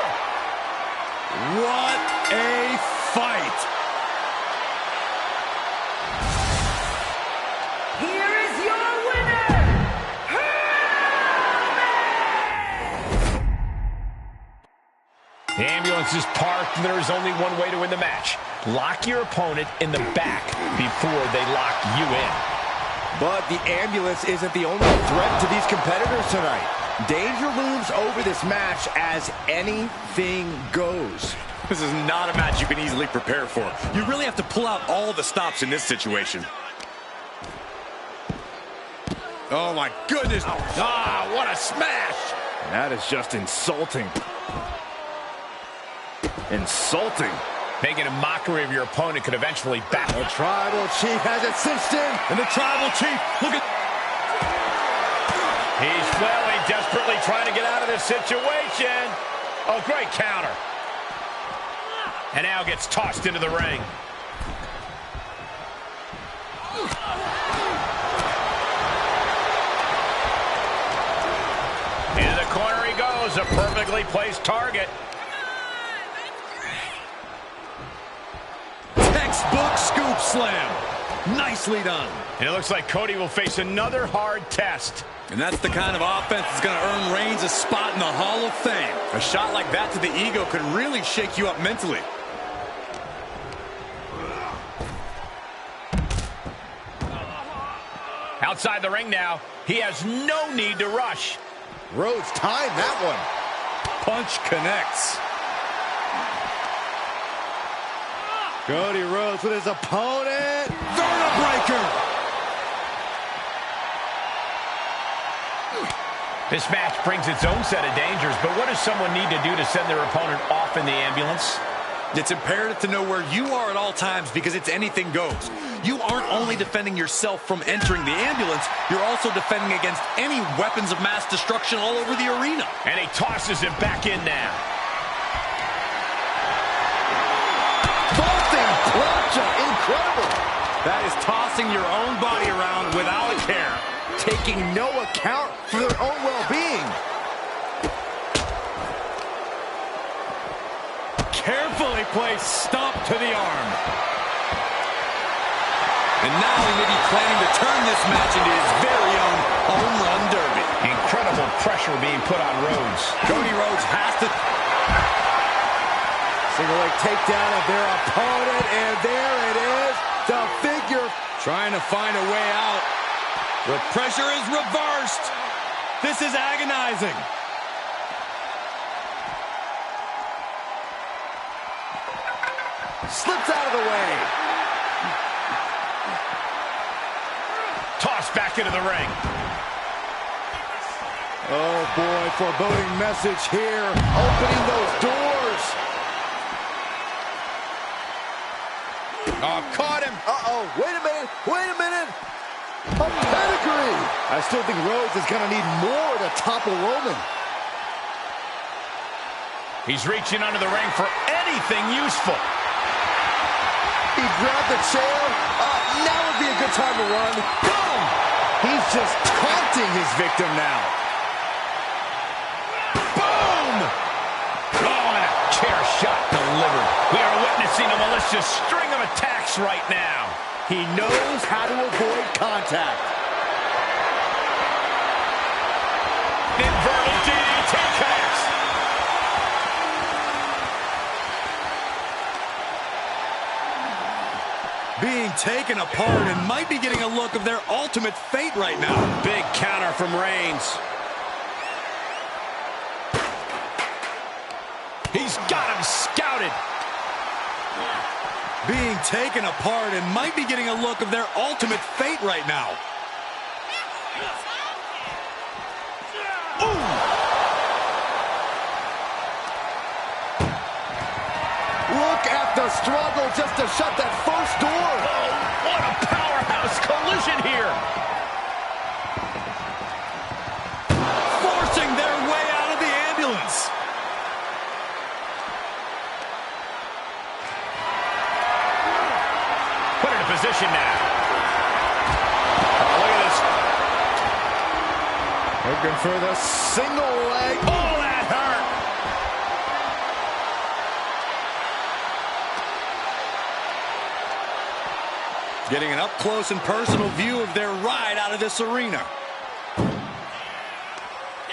ambulance is parked, there is only one way to win the match. Lock your opponent in the back before they lock you in. But the ambulance isn't the only threat to these competitors tonight. Danger looms over this match as anything goes. This is not a match you can easily prepare for. You really have to pull out all the stops in this situation. Oh, my goodness. Ah, what a smash. That is just insulting. Insulting. Making a mockery of your opponent could eventually back. The Tribal Chief has it cinched in. And the Tribal Chief, look at... He's flailing, desperately trying to get out of this situation. Oh, great counter. And now gets tossed into the ring. Into the corner he goes, a perfectly placed target. Textbook scoop slam. Nicely done. And it looks like Cody will face another hard test. And that's the kind of offense that's going to earn Reigns a spot in the Hall of Fame. A shot like that to the ego could really shake you up mentally. Outside the ring now, he has no need to rush. Rhodes timed that one. Punch connects. Cody Rhodes with his opponent. Vertebreaker. This match brings its own set of dangers, but what does someone need to do to send their opponent off in the ambulance? It's imperative to know where you are at all times because it's anything goes. You aren't only defending yourself from entering the ambulance, you're also defending against any weapons of mass destruction all over the arena. And he tosses him back in now. Vaulting plancha, incredible. That is tossing your own body around without a care. Taking no account for their own well-being. Carefully placed stomp to the arm. And now he may be planning to turn this match into his very own home run derby. Incredible pressure being put on Rhodes. Cody Rhodes has to... Single leg takedown of their opponent, and there it is. The figure. Trying to find a way out. The pressure is reversed. This is agonizing. Slips out of the way. Tossed back into the ring. Oh boy, foreboding message here. Opening those doors. Oh, caught him. Uh-oh, wait a minute, wait a minute. A pedigree. I still think Rhodes is going to need more to topple Roman. He's reaching under the ring for anything useful. He grabbed the chair. Now would be a good time to run. Boom! He's just taunting his victim now. Boom! Oh, and a chair shot delivered. We are witnessing a malicious string of attacks right now. He knows how to avoid contact. Inverted DDT connects. Being taken apart and might be getting a look of their ultimate fate right now. Big counter from Reigns. He's got him scouted. Being taken apart and might be getting a look of their ultimate fate right now. Ooh. Look at the struggle just to shut that first door. Oh, what a powerhouse collision here. Forcing their way out of the ambulance. Put in a position now. Oh, look at this. Looking for the single leg. Oh, that hurt. Getting an up-close and personal view of their ride out of this arena.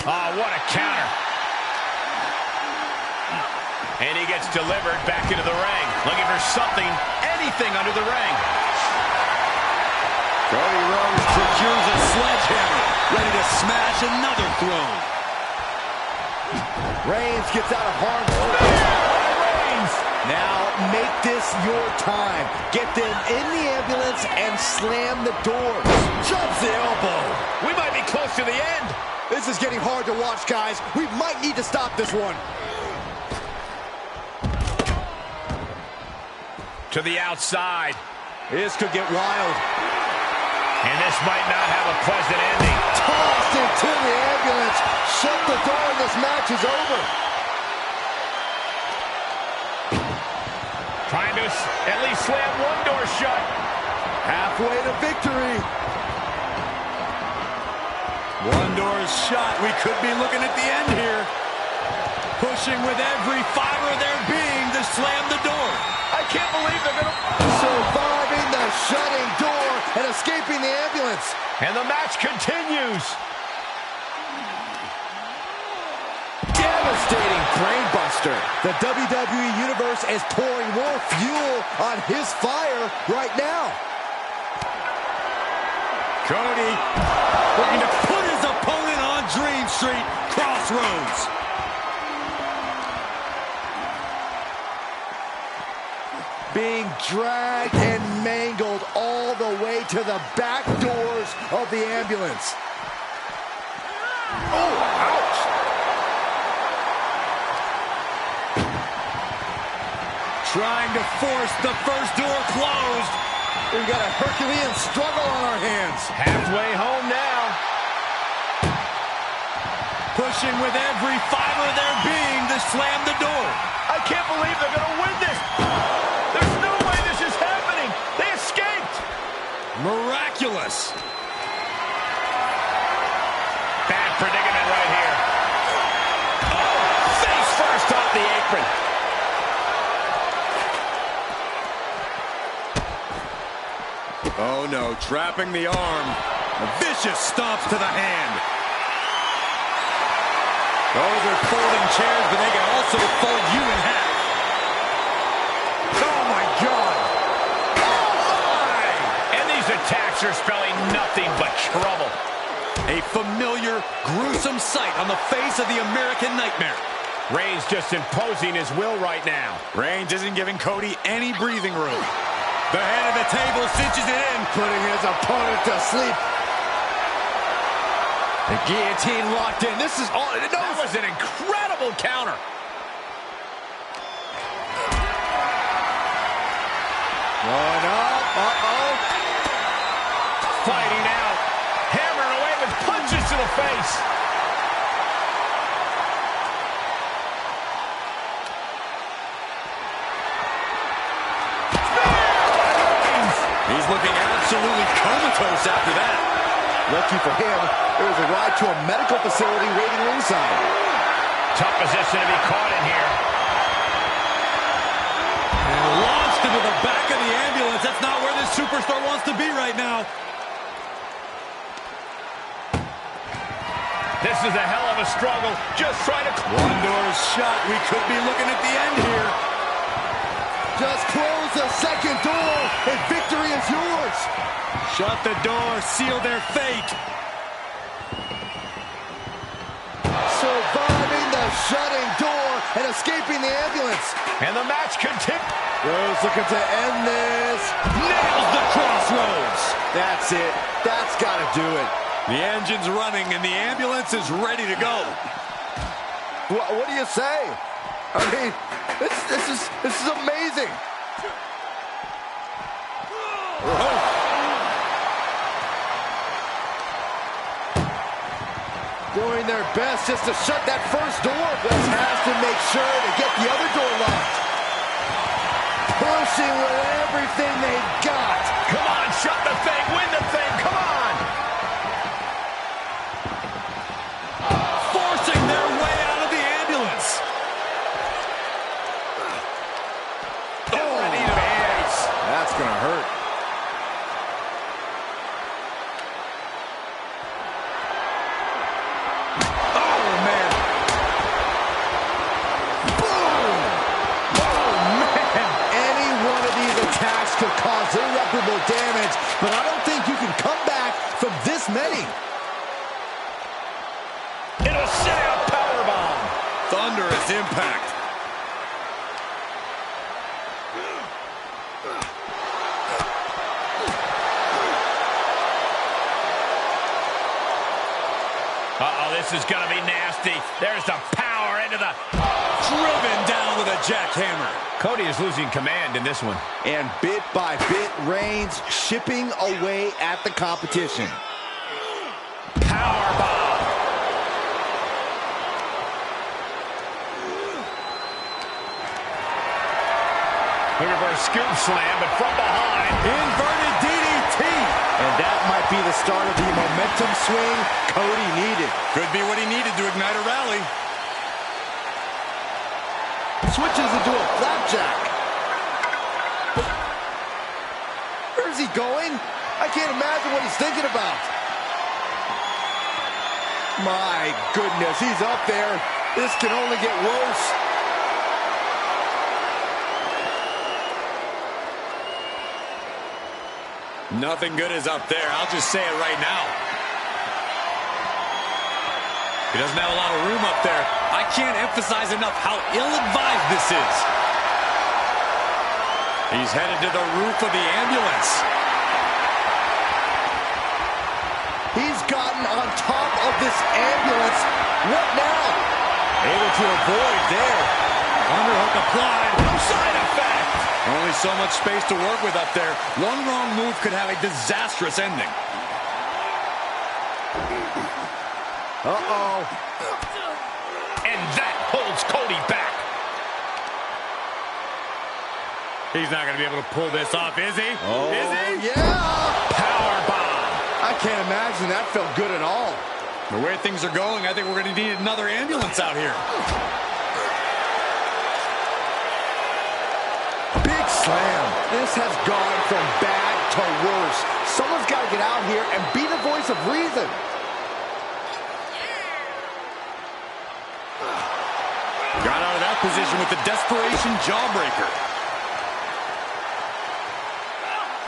Oh, what a counter. And he gets delivered back into the ring. Looking for something, anything under the ring. Cody Rhodes procures a sledgehammer, ready to smash another throne. Reigns gets out of harm's way. Reigns! Now make this your time. Get them in the ambulance and slam the doors. Jumps the elbow. We might be close to the end. This is getting hard to watch, guys. We might need to stop this one. To the outside. This could get wild. And this might not have a pleasant ending. Tossed into the ambulance. Shut the door and this match is over. Trying to at least slam one door shut. Halfway to victory. One door is shot. We could be looking at the end here. Pushing with every fiber of their being to slam the door. I can't believe they're going to... Surviving the shutting door and escaping the ambulance. And the match continues. Devastating brainbuster. The WWE Universe is pouring more fuel on his fire right now. Cody looking to put his opponent on Dream Street Crossroads. Being dragged and mangled all the way to the back doors of the ambulance. Oh, ouch. Trying to force the first door closed. We've got a Herculean struggle on our hands. Halfway home now. Pushing with every fiber of their being to slam the door. I can't believe they're going to win this. There's no way this is happening. They escaped. Miraculous. Bad predicament right here. Oh, face first off the apron. Oh no, trapping the arm. A vicious stomps to the hand. Those are folding chairs, but they can also fold you in half. Oh my God. Oh my! And these attacks are spelling nothing but trouble. A familiar, gruesome sight on the face of the American Nightmare. Reigns just imposing his will right now. Reigns isn't giving Cody any breathing room. The head of the table cinches it in, Putting his opponent to sleep. The guillotine locked in. This is all. That was an incredible counter. Going up. Uh-oh. Fighting out. Hammering away with punches to the face. He's looking absolutely comatose after that. Lucky for him, it was a ride to a medical facility waiting ringside. Tough position to be caught in here. And launched into the back of the ambulance. That's not where this superstar wants to be right now. This is a hell of a struggle. Just trying to... One door is shut. We could be looking at the end here. Just close the second door, and victory is yours. Shut the door. Seal their fate. Surviving the shutting door and escaping the ambulance. And the match continues. Rose looking to end this. Nails the crossroads. That's it. That's got to do it. The engine's running, and the ambulance is ready to go. What do you say? I mean, this is amazing. Doing their best just to shut that first door. Just has to make sure to get the other door locked. Pushing with everything they've got. Come on, shut the thing, win the thing, come on! Forcing their way out of the ambulance. Ready to ace. That's going to hurt. Oh, man. Boom! loss could cause irreparable damage, but I don't think you can come back from this many. Into a sit-out powerbomb. Thunderous impact. Uh-oh, this is going to be nasty. There's the power into the... Driven down with a jackhammer. Cody is losing command in this one. And bit by bit, Reigns chipping away at the competition. Powerbomb. Looking for a scoop slam, but from behind. Inverted DDT. And that might be the start of the momentum swing Cody needed. Could be what he needed to ignite a rally. Switches into a flapjack. Where's he going? I can't imagine what he's thinking about. My goodness, he's up there. This can only get worse. Nothing good is up there. I'll just say it right now. He doesn't have a lot of room up there. I can't emphasize enough how ill-advised this is. He's headed to the roof of the ambulance. He's gotten on top of this ambulance. What now? Able to avoid there. Underhook applied. No side effect. Only so much space to work with up there. One wrong move could have a disastrous ending. Uh-oh. And that holds Cody back. He's not going to be able to pull this off, is he? Oh, is he? yeah. Powerbomb. I can't imagine that felt good at all. The way things are going, I think we're going to need another ambulance out here. Big slam. This has gone from bad to worse. Someone's got to get out here and be the voice of reason. Got out of that position with the desperation jawbreaker.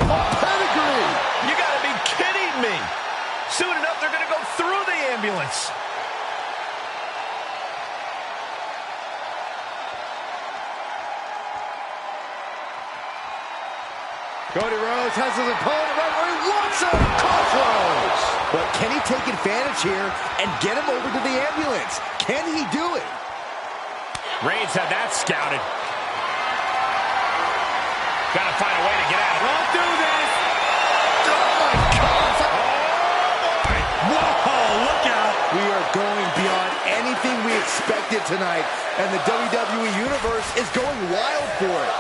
Pedigree. You got to be kidding me. Soon enough, they're going to go through the ambulance. Cody Rhodes has his opponent right where he wants him. Crossroads. But can he take advantage here and get him over to the ambulance? Can he do it? Reigns had that scouted. Got to find a way to get out. Don't do this! Oh, my God. Oh, boy. Whoa, look out! We are going beyond anything we expected tonight, and the WWE Universe is going wild for it.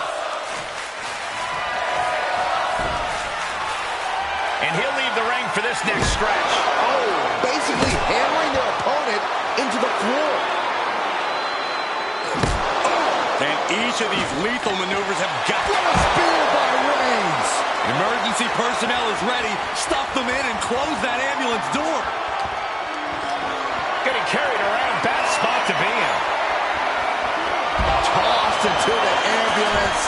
And he'll leave the ring for this next stretch. Oh, basically hammering their opponent into the floor. And each of these lethal maneuvers have got... What a spear by Reigns! Emergency personnel is ready. Stuff them in and close that ambulance door. Getting carried around, bad spot to be in. Tossed into the ambulance.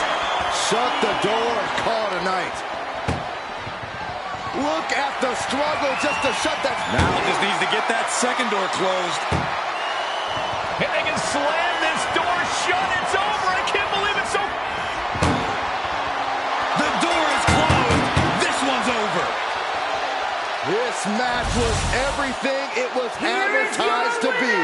Shut the door and call it a night. Look at the struggle just to shut that... Now just needs to get that second door closed. And they can slam this door shut. It's over. I can't believe it's so... The door is closed. This one's over. This match was everything it was advertised to be.